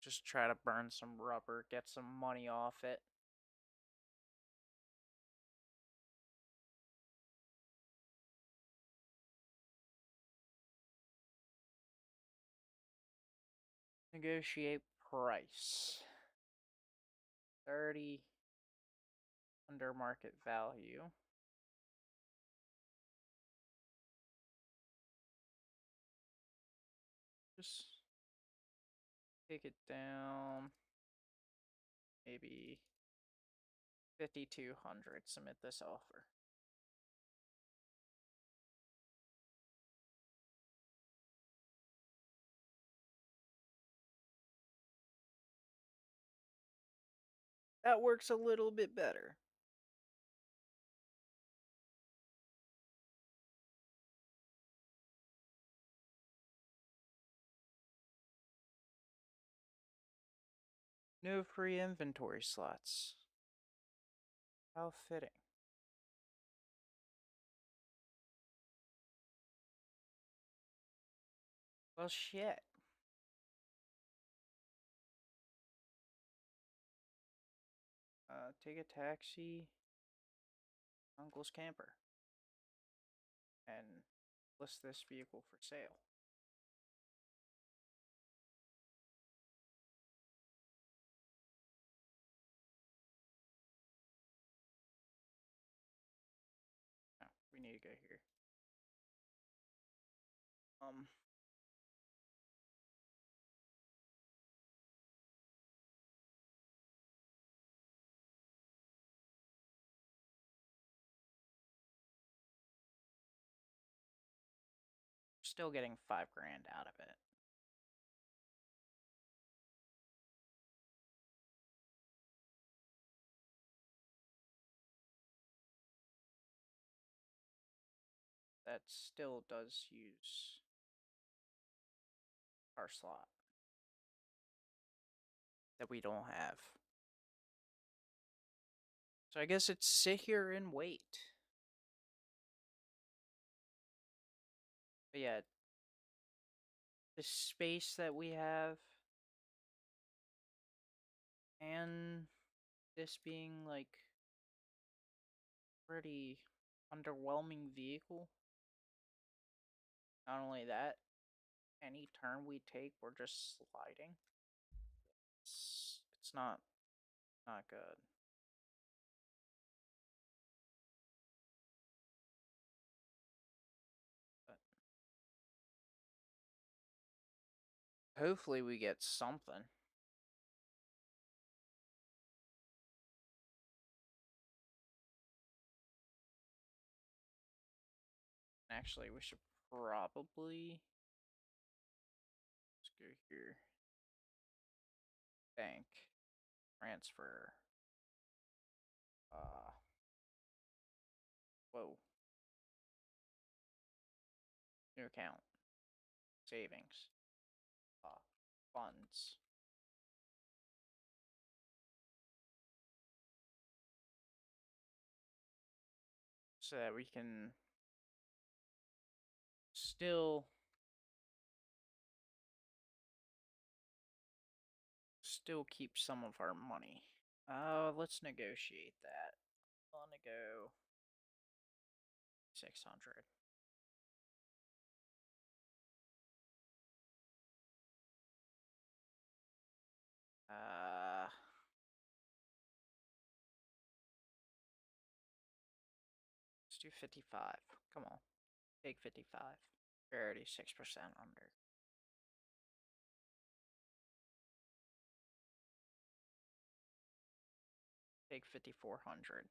Speaker 1: Just try to burn some rubber, get some money off it. Negotiate price. 30. under market value. Just take it down, maybe 5,200. Submit this offer. That works a little bit better. No free inventory slots. How fitting. Well, shit. Take a taxi, Uncle's Camper, and list this vehicle for sale. No, we need to go here. Still getting $5 grand out of it. That still does use our slot that we don't have. So I guess it's sit here and wait. But yeah, the space that we have and this being like pretty underwhelming vehicle. Not only that, any turn we take, we're just sliding. It's not good. But hopefully we get something. Actually, we should probably let's go here. Bank transfer. Whoa. New account. Savings. Funds. So that we can still keep some of our money. Let's negotiate that. I want to go 600. Let's do 55. Come on. Take 55. You're already 6% under. Take 5,400.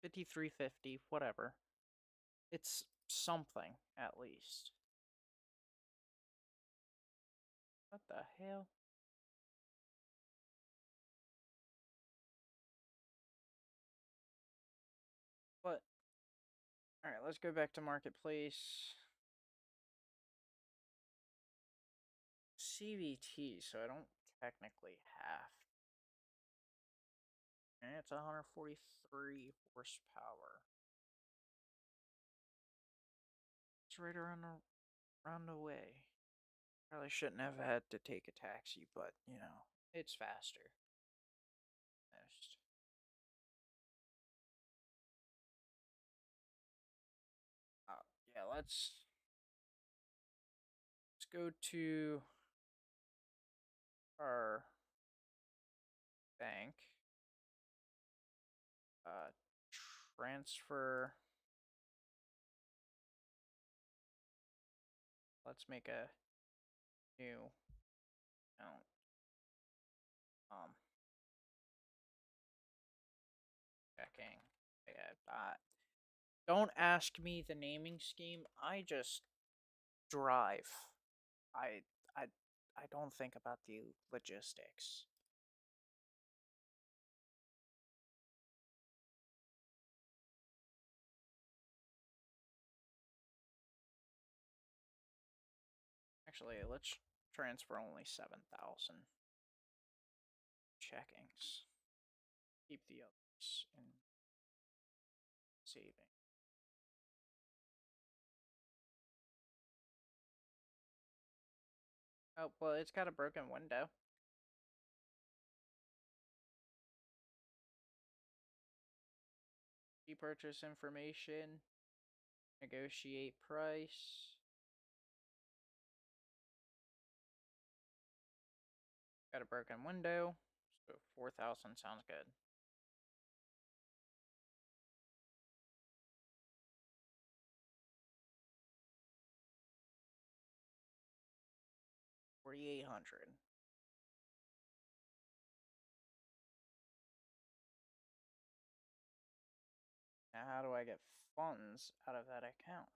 Speaker 1: $53.50, whatever. It's something, at least. What the hell? But, alright, let's go back to Marketplace. CVT, so I don't technically have. And it's 143 horsepower. It's right around the way. Probably shouldn't have had to take a taxi, but, you know, it's faster. Most. let's go to our bank. Transfer. Let's make a new account. Checking. Yeah, don't ask me the naming scheme. I just drive. I I I don't think about the logistics. Actually, let's transfer only 7,000 checkings. Keep the others in saving. Oh, well, it's got a broken window. Purchase information. Negotiate price. Got a broken window. So 4,000 sounds good. $4,800. Now, how do I get funds out of that account?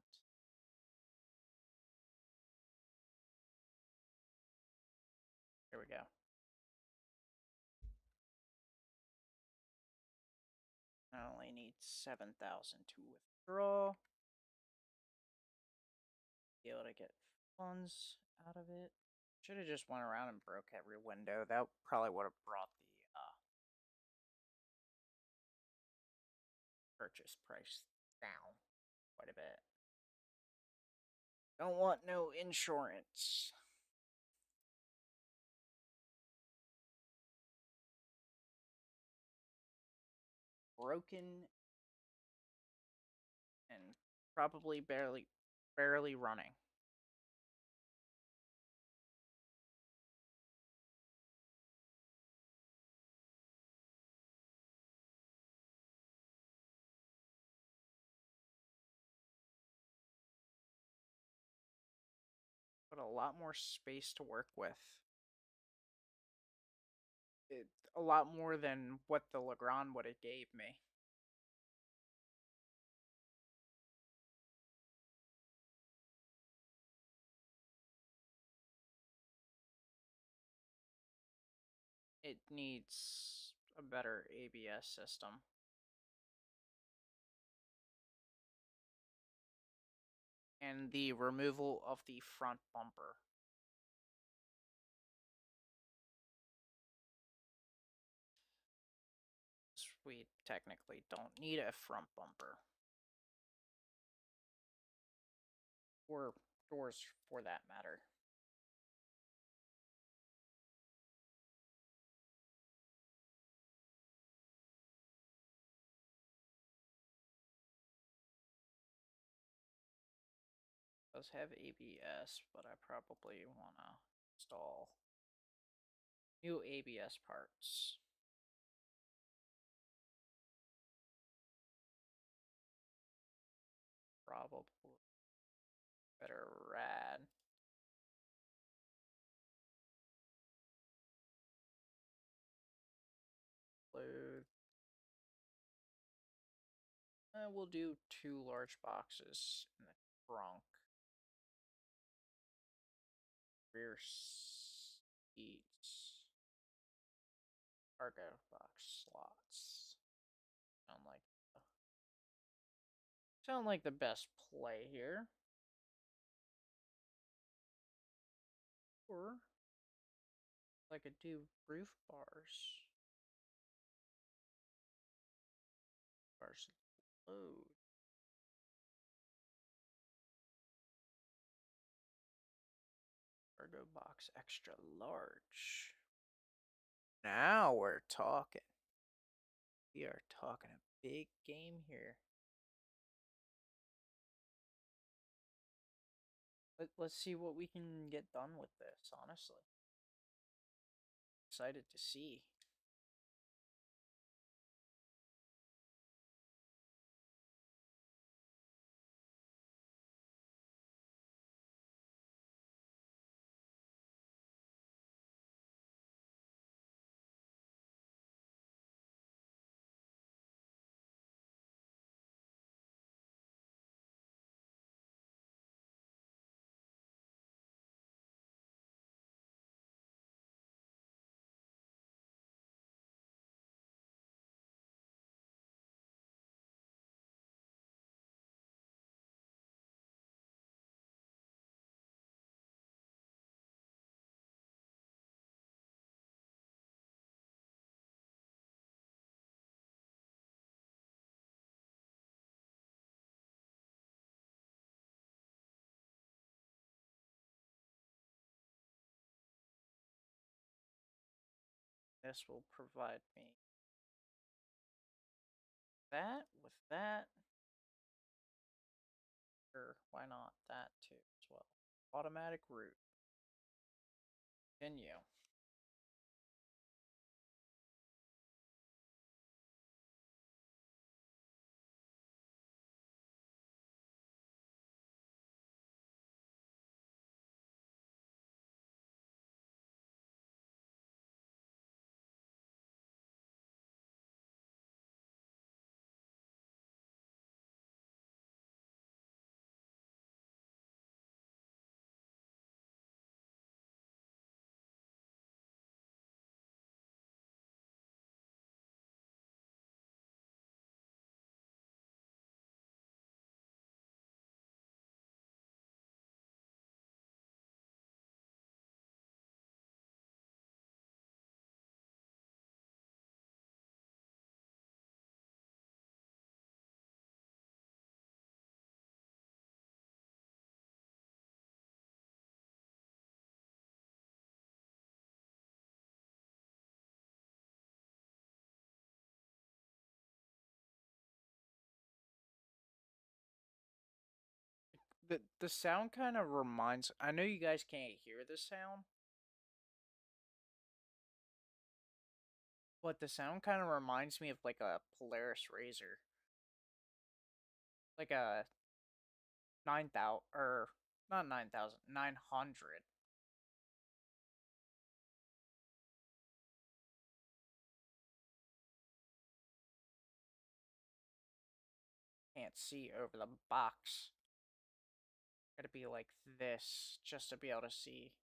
Speaker 1: Here we go. I only need 7,000 to withdraw. Be able to get funds out of it. Should have just went around and broke every window. That probably would have brought the purchase price down quite a bit. Don't want no insurance. Broken and probably barely running. But a lot more space to work with. A lot more than what the Legrand would have gave me. It needs a better ABS system. And the removal of the front bumper. We technically don't need a front bumper. Or doors for that matter. It does have ABS, but I probably want to install new ABS parts. Probably better rad. Load. We'll do 2 large boxes in the trunk. Rear seats. Cargo box slots. Sound like the best play here. Or I could do roof bars. Bars load. Cargo box extra large. Now we're talking. We are talking a big game here. Let's see what we can get done with this, honestly. Excited to see. This will provide me that with that. Sure, why not that too as well. Automatic route. Continue. The sound kind of reminds. I know you guys can't hear the sound, but the sound kind of reminds me of like a Polaris Razor, like a 9,000 or not 9,000, 900. Can't see over the box. Gotta be like this just to be able to see.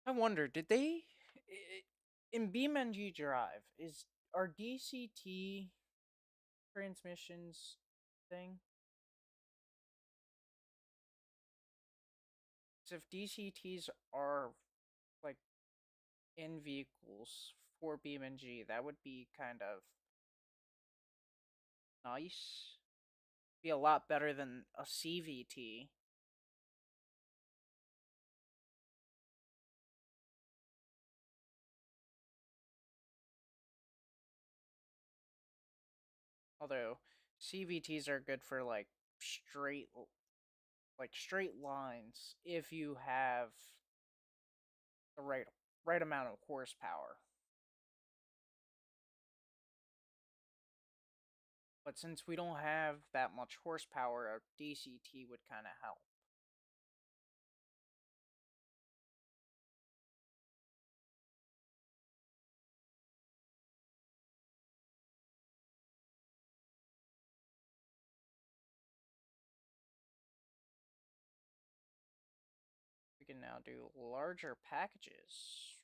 Speaker 1: I wonder, did they in Beamng Drive is are DCT transmissions thing? So if DCTs are like in vehicles for Beamng, that would be kind of nice. Be a lot better than a CVT. Although CVTs are good for straight lines if you have the right amount of horsepower. But since we don't have that much horsepower, a DCT would kind of help. We can now do larger packages.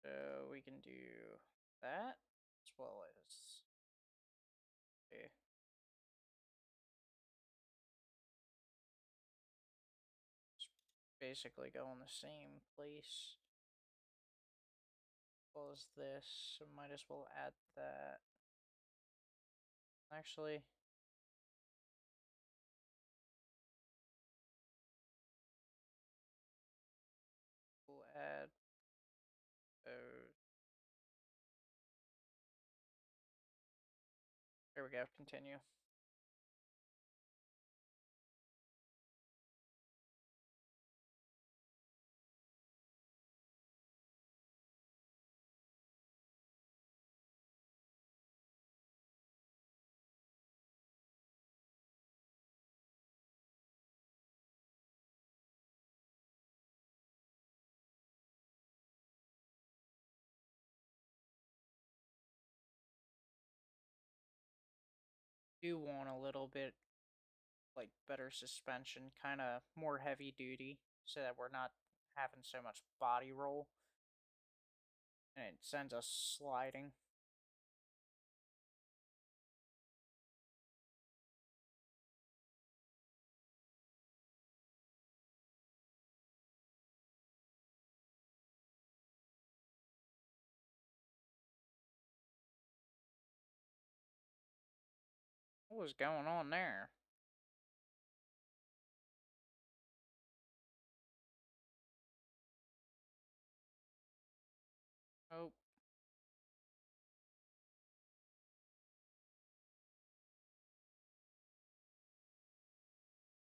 Speaker 1: So we can do that as well as okay. Just basically go in the same place as well as this. So might as well add that. Actually, we'll add those. There we go. Continue. Do want a little bit like better suspension, kind of more heavy duty, so that we're not having so much body roll and it sends us sliding. What was going on there? Oh.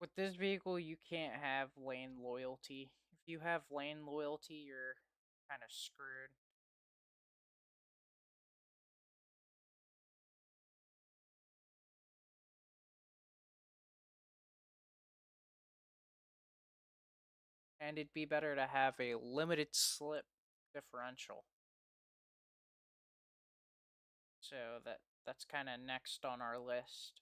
Speaker 1: With this vehicle, you can't have lane loyalty. If you have lane loyalty, you're kind of screwed. And it'd be better to have a limited slip differential. So that's kind of next on our list.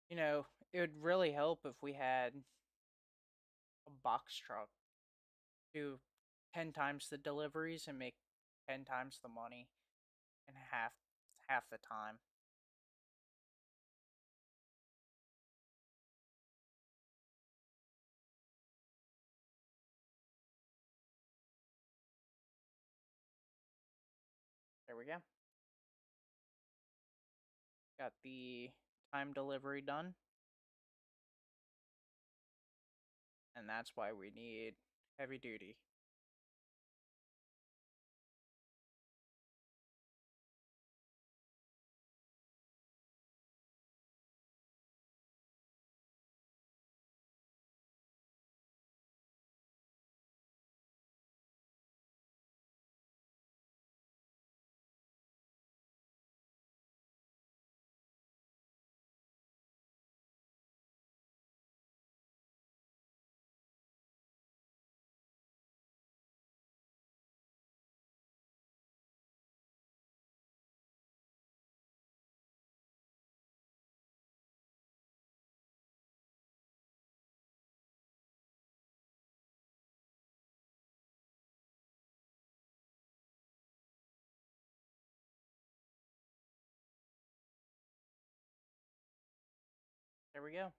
Speaker 1: You know, it would really help if we had a box truck do 10 times the deliveries and make 10 times the money in half the time. There we go. Got the time delivery done. And that's why we need heavy duty. There we go.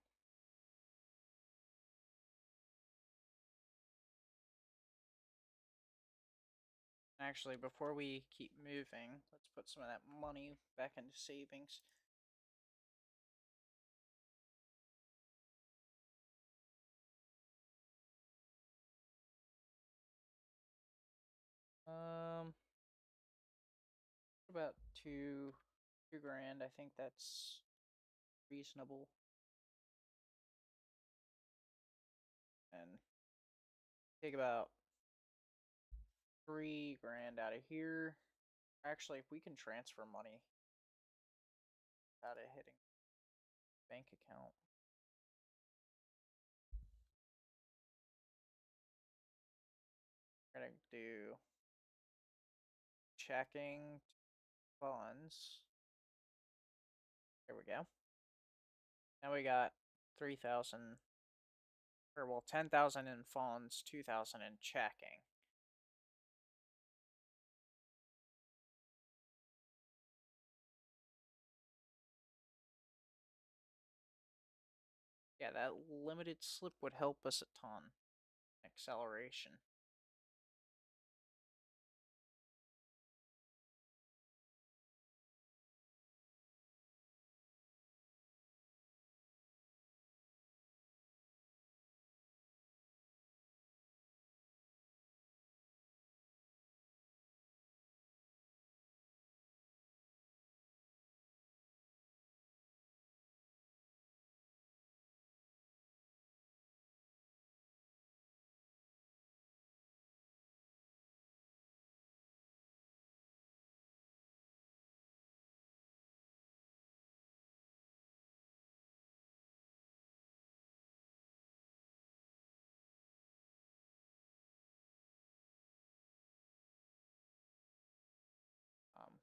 Speaker 1: Actually, before we keep moving, let's put some of that money back into savings. About two grand. I think that's reasonable. And take about 3 grand out of here. Actually, if we can transfer money out of hitting bank account. We're gonna do checking funds. There we go. Now we got 3,000, or well, 10,000 in funds, 2,000 in checking. Yeah, that limited slip would help us a ton. Acceleration.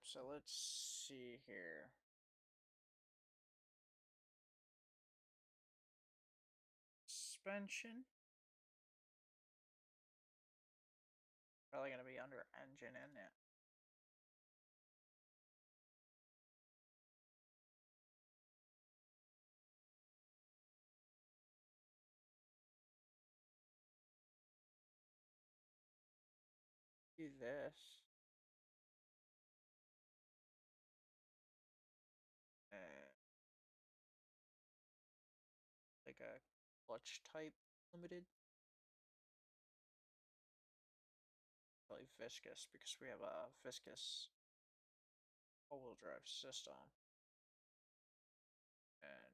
Speaker 1: So let's see here. Suspension. Probably gonna be under engine, isn't it? Do this. Like a clutch type limited. Probably viscous because we have a viscous all-wheel drive system. And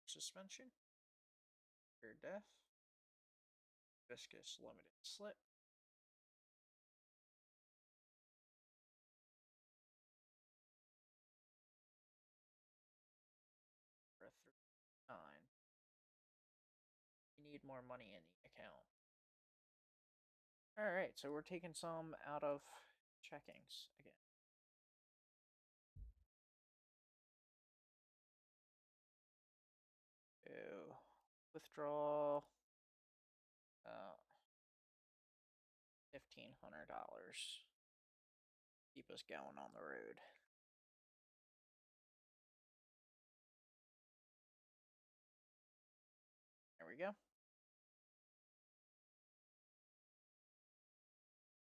Speaker 1: suspension. Rear def. Viscous limited slip. For 39. We need more money in the account. Alright, so we're taking some out of checkings again. Ew. Withdraw $1,500. Keep us going on the road. There we go.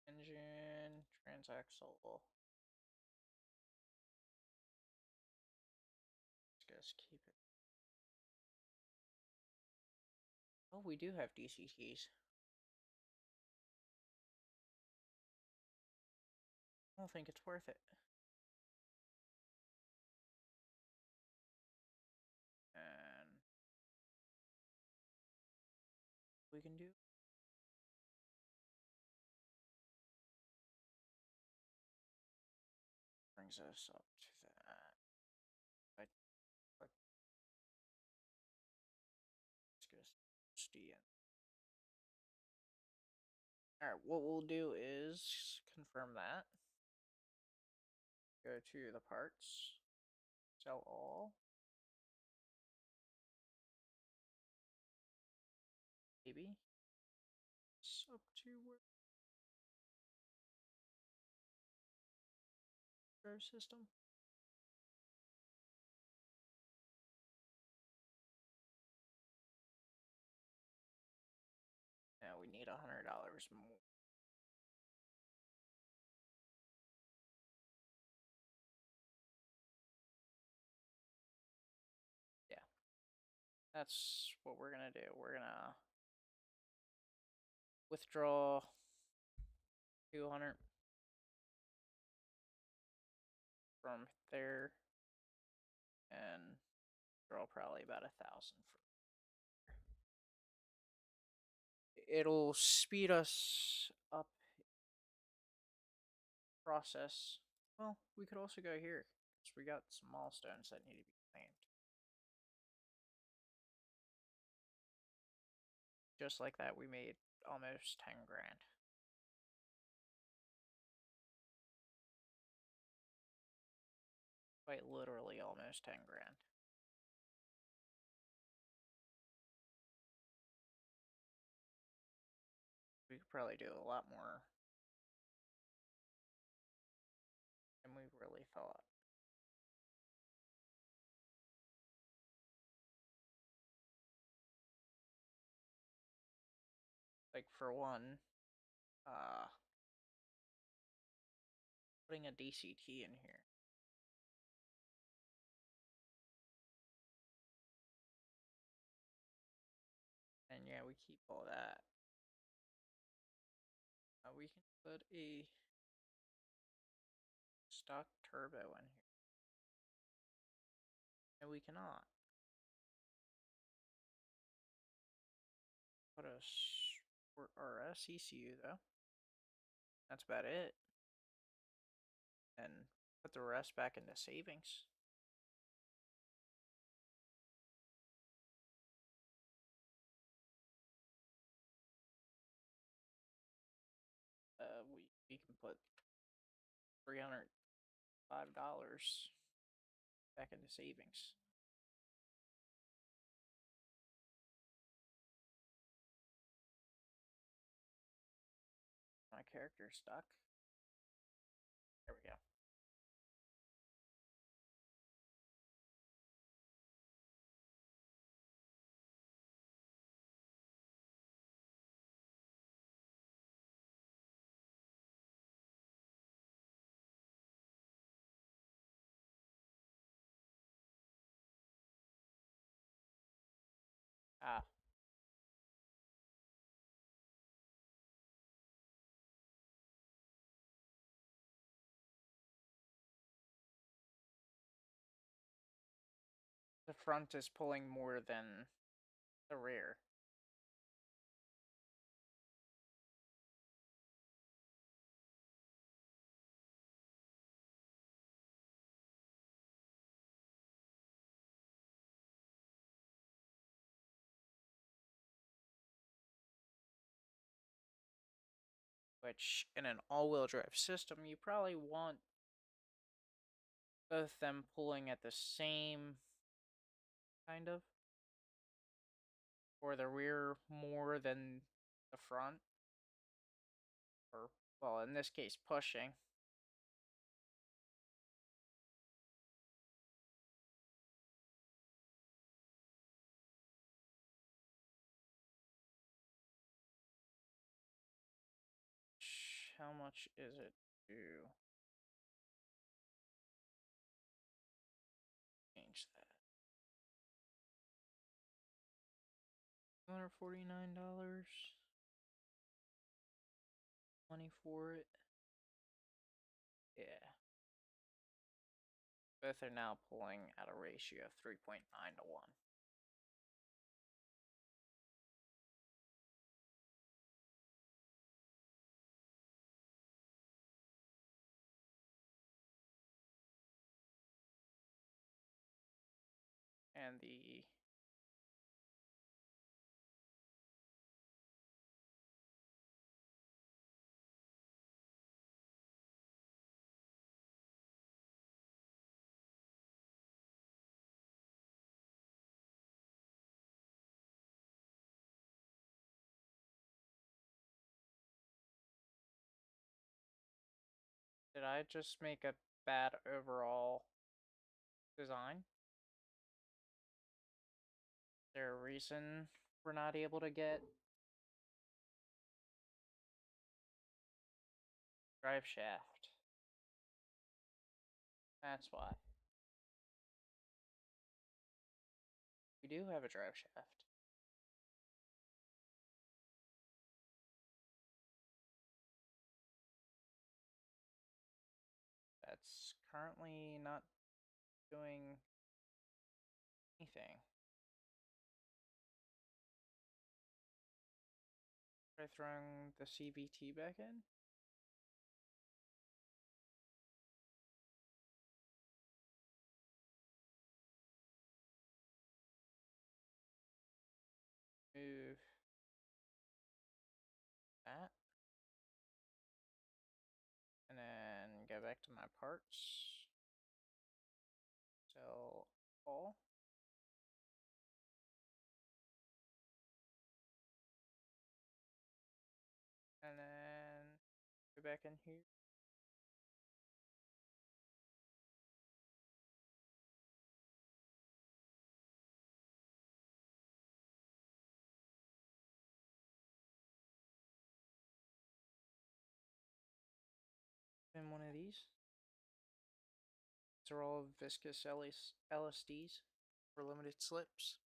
Speaker 1: Engine, transaxle. Let's just keep it. Oh, we do have DCTs. I don't think it's worth it. And we can do brings us up to that. Let's just D in. Alright, what we'll do is confirm that. Go to the parts, sell all. Maybe. It's up to where system. Now we need $100 more. Yeah. That's what we're gonna do. We're gonna withdraw 200 from there and draw probably about 1,000 from. It'll speed us up process. Well, we could also go here because we got some milestones that need to be claimed. Just like that, we made almost 10 grand. Quite literally almost 10 grand. We could probably do a lot more than we really thought. Like for one, putting a DCT in here. And yeah, we keep all that. We can put a stock turbo in here. And we cannot. Put a sport RS ECU though. That's about it. And put the rest back into savings. We can put $305 back into savings. My character stuck. There we go. Ah. The front is pulling more than the rear. Which, in an all-wheel drive system, you probably want both them pulling at the same kind of, or the rear more than the front, or, well, in this case, pushing. How much is it? to change that. $249. Money for it. Yeah. Both are now pulling at a ratio of 3.9 to 1. And the did I just make a bad overall design? Is there a reason we're not able to get drive shaft? That's why. We do have a drive shaft. That's currently not doing anything. Try throwing the CVT back in? Move that. And then go back to my parts. Sell all. And then go back in here. In one of these. These are all viscous LSDs for limited slips.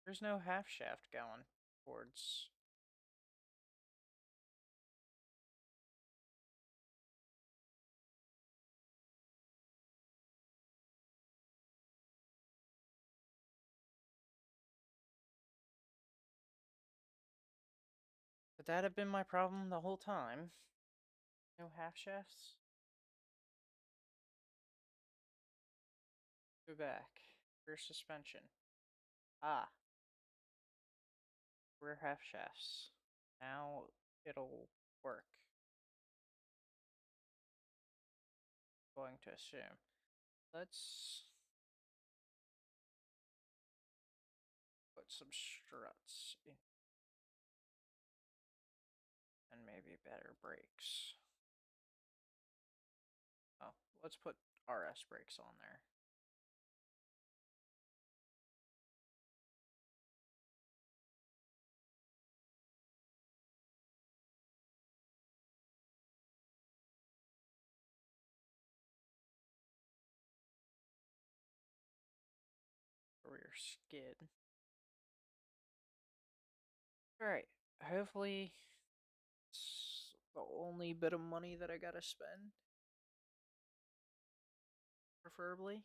Speaker 1: There's no half shaft going towards. Could that have been my problem the whole time? No half shafts? Go back. Rear suspension. Ah, rear half shafts. Now it'll work. Going to assume. Let's put some struts in. And maybe better brakes. Oh, let's put RS brakes on there. Rear skid. Alright, hopefully it's the only bit of money that I gotta spend. Preferably.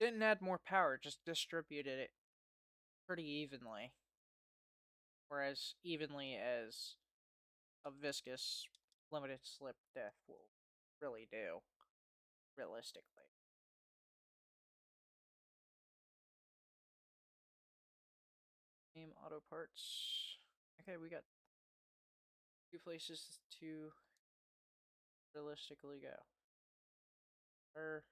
Speaker 1: didn't add more power, just distributed it pretty evenly. Whereas evenly as a viscous limited slip death will really do, realistically. Name auto parts. Okay, we got 2 places to realistically go. Or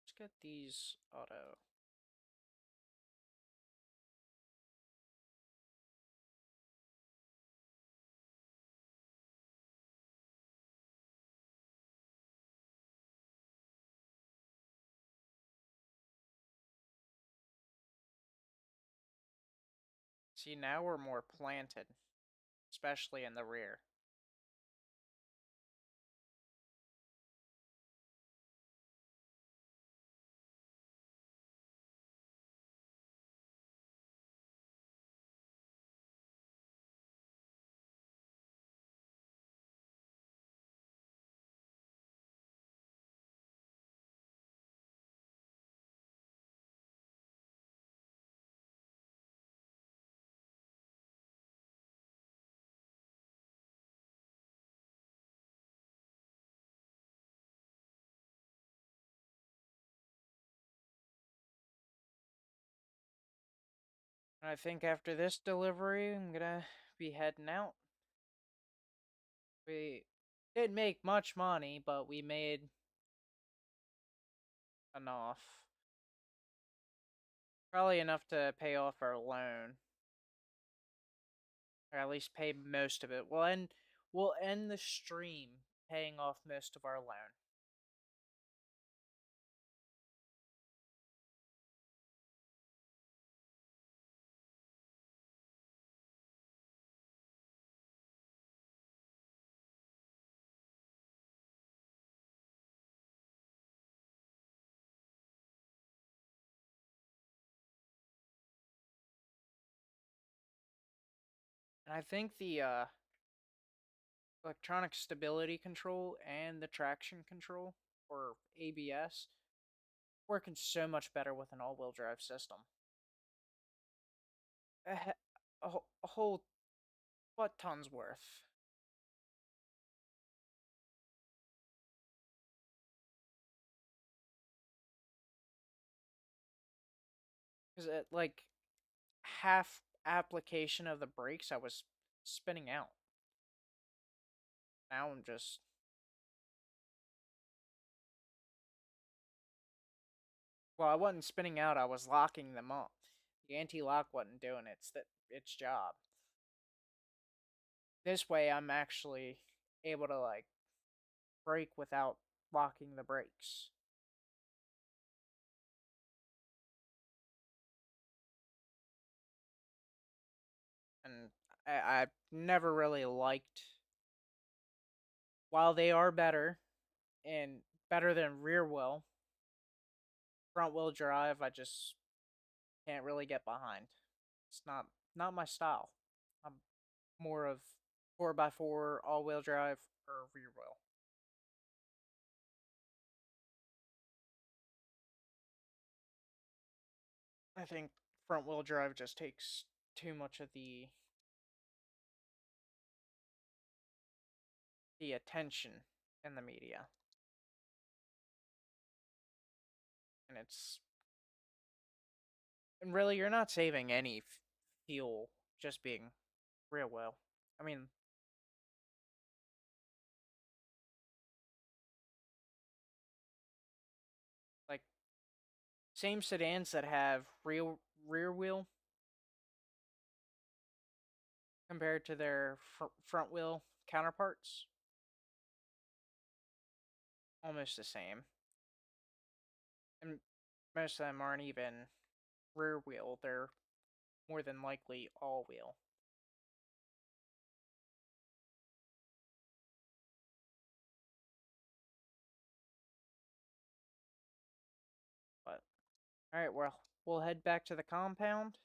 Speaker 1: let's get these auto. See, now we're more planted, especially in the rear. And I think after this delivery, I'm gonna be heading out. We didn't make much money, but we made enough. Probably enough to pay off our loan. Or at least pay most of it. We'll end the stream paying off most of our loan. And I think the electronic stability control and the traction control, or ABS, working so much better with an all-wheel drive system. A whole butt tons worth. Because at like half application of the brakes, I was spinning out. Now I'm just. Well, I wasn't spinning out, I was locking them up. The anti-lock wasn't doing its job. This way I'm actually able to like brake without locking the brakes. And I never really liked, while they are better and better than rear wheel, front wheel drive I just can't really get behind. It's not my style. I'm more of 4x4 all wheel drive or rear wheel. I think front wheel drive just takes too much of the attention in the media. And really you're not saving any fuel just being rear wheel. I mean, like same sedans that have rear wheel compared to their front wheel counterparts, almost the same. And most of them aren't even rear wheel, they're more than likely all wheel. But alright, well, we'll head back to the compound.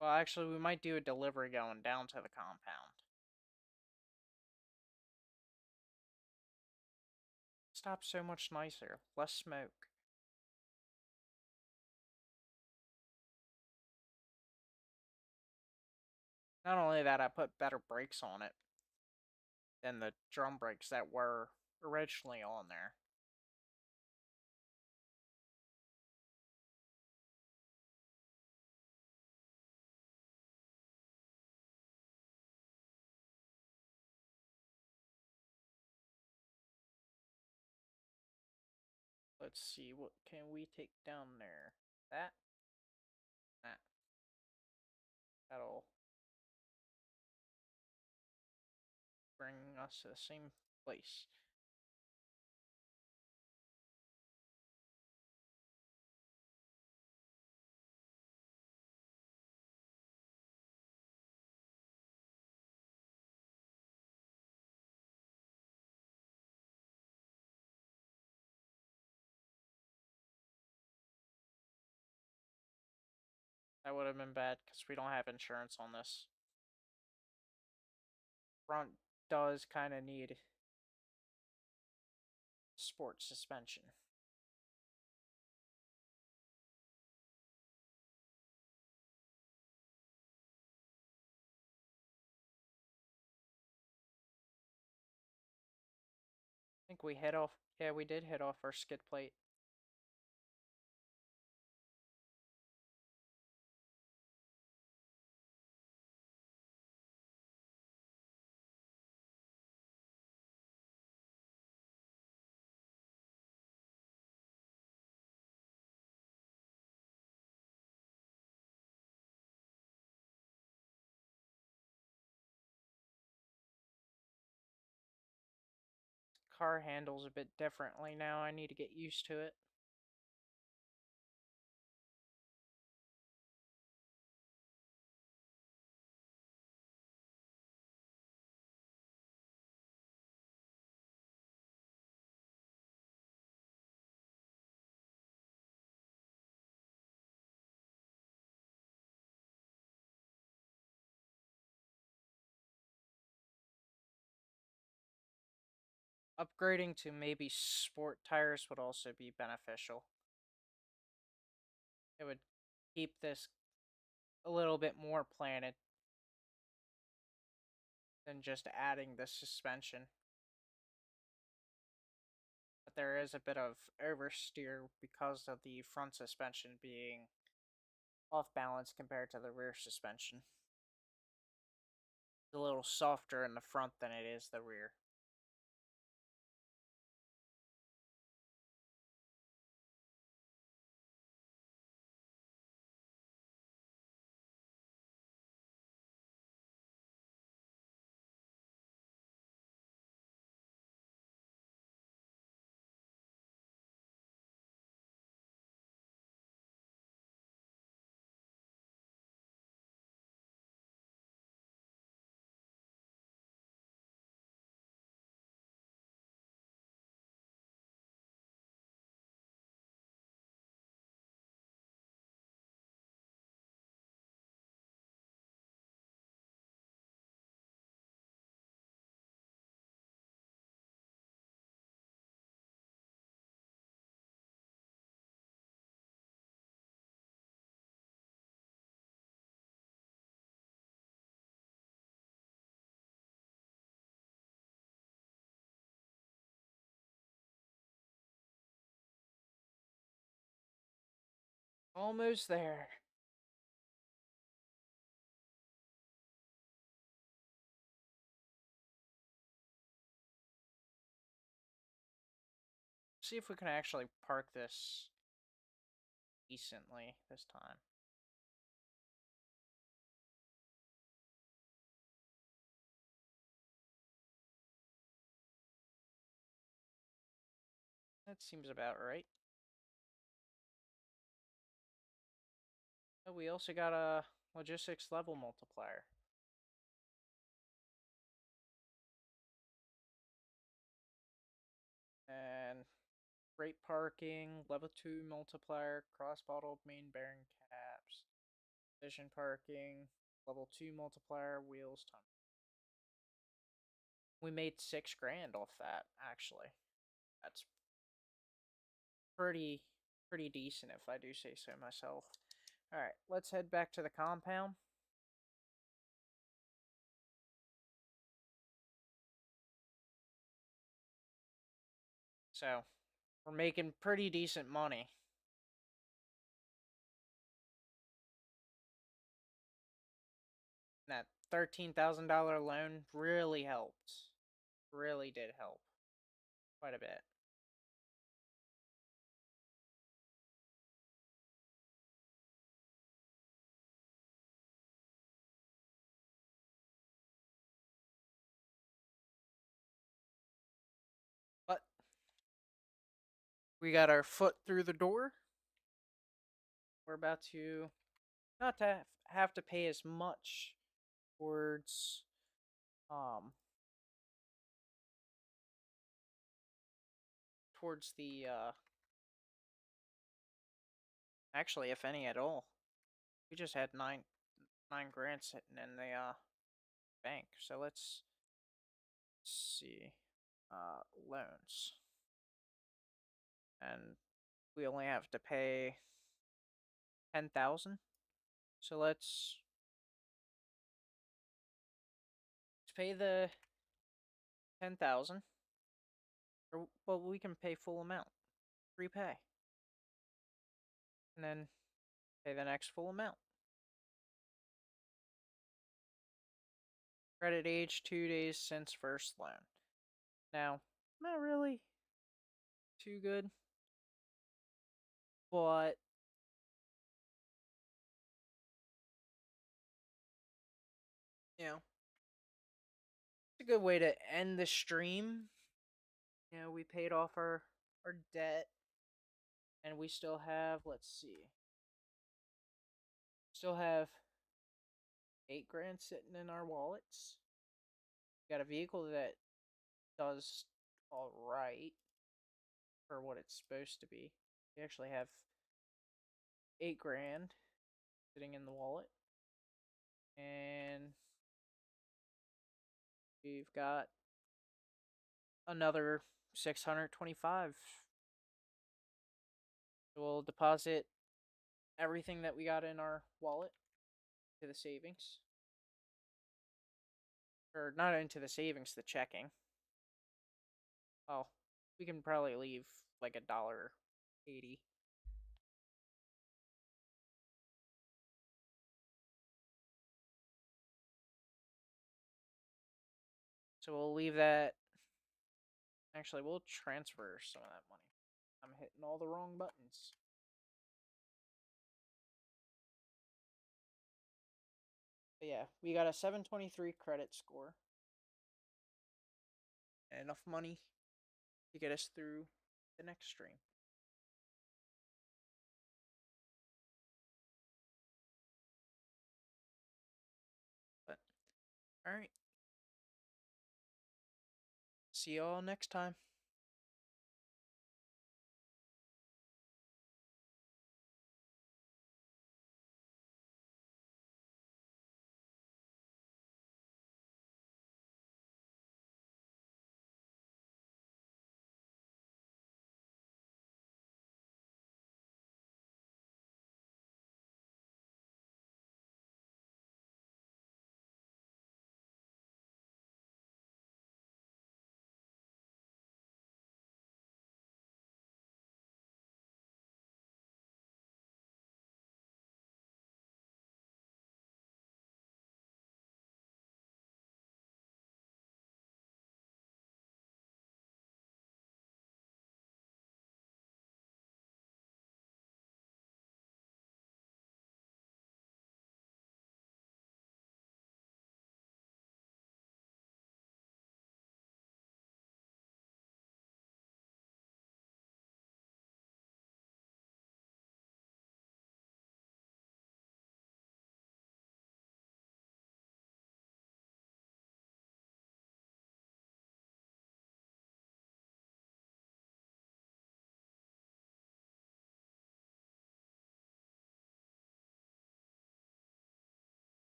Speaker 1: Well, actually, we might do a delivery going down to the compound. Stop so much nicer. Less smoke. Not only that, I put better brakes on it than the drum brakes that were originally on there. Let's see, what can we take down there? That? That. That'll bring us to the same place. That would have been bad because we don't have insurance on this. Front does kind of need sport suspension. I think we hit off. Yeah, we did hit off our skid plate. Car handles a bit differently now. I need to get used to it. Upgrading to maybe sport tires would also be beneficial. It would keep this a little bit more planted than just adding the suspension. But there is a bit of oversteer because of the front suspension being off balance compared to the rear suspension. It's a little softer in the front than it is the rear. Almost there. See if we can actually park this decently this time. That seems about right. Oh, we also got a logistics level multiplier. And rate parking, level 2 multiplier, cross bottled main bearing caps. Vision parking, level 2 multiplier, wheels, ton. We made $6,000 off that, actually. That's pretty decent if I do say so myself. Alright, let's head back to the compound. So, we're making pretty decent money. That $13,000 loan really helped. Really did help. Quite a bit. But we got our foot through the door. We're about to not to have to pay as much towards towards the actually, if any at all. We just had nine grand sitting in the bank. So let's see. Loans. And we only have to pay 10,000. So let's pay the 10,000. Or well, we can pay full amount. Repay. And then pay the next full amount. Credit age 2 days since first loan. Now, not really too good, but you know, it's a good way to end the stream. You know, we paid off our debt, and we still have, let's see, still have 8 grand sitting in our wallets. We got a vehicle that does all right for what it's supposed to be. We actually have 8 grand sitting in the wallet, and we've got another 625. So we'll deposit everything that we got in our wallet to the savings. Or not into the savings, the checking. Well, we can probably leave like $1.80. So we'll leave that. Actually, we'll transfer some of that money. I'm hitting all the wrong buttons. But yeah, we got a 723 credit score. And enough money to get us through the next stream. But, alright. See y'all next time.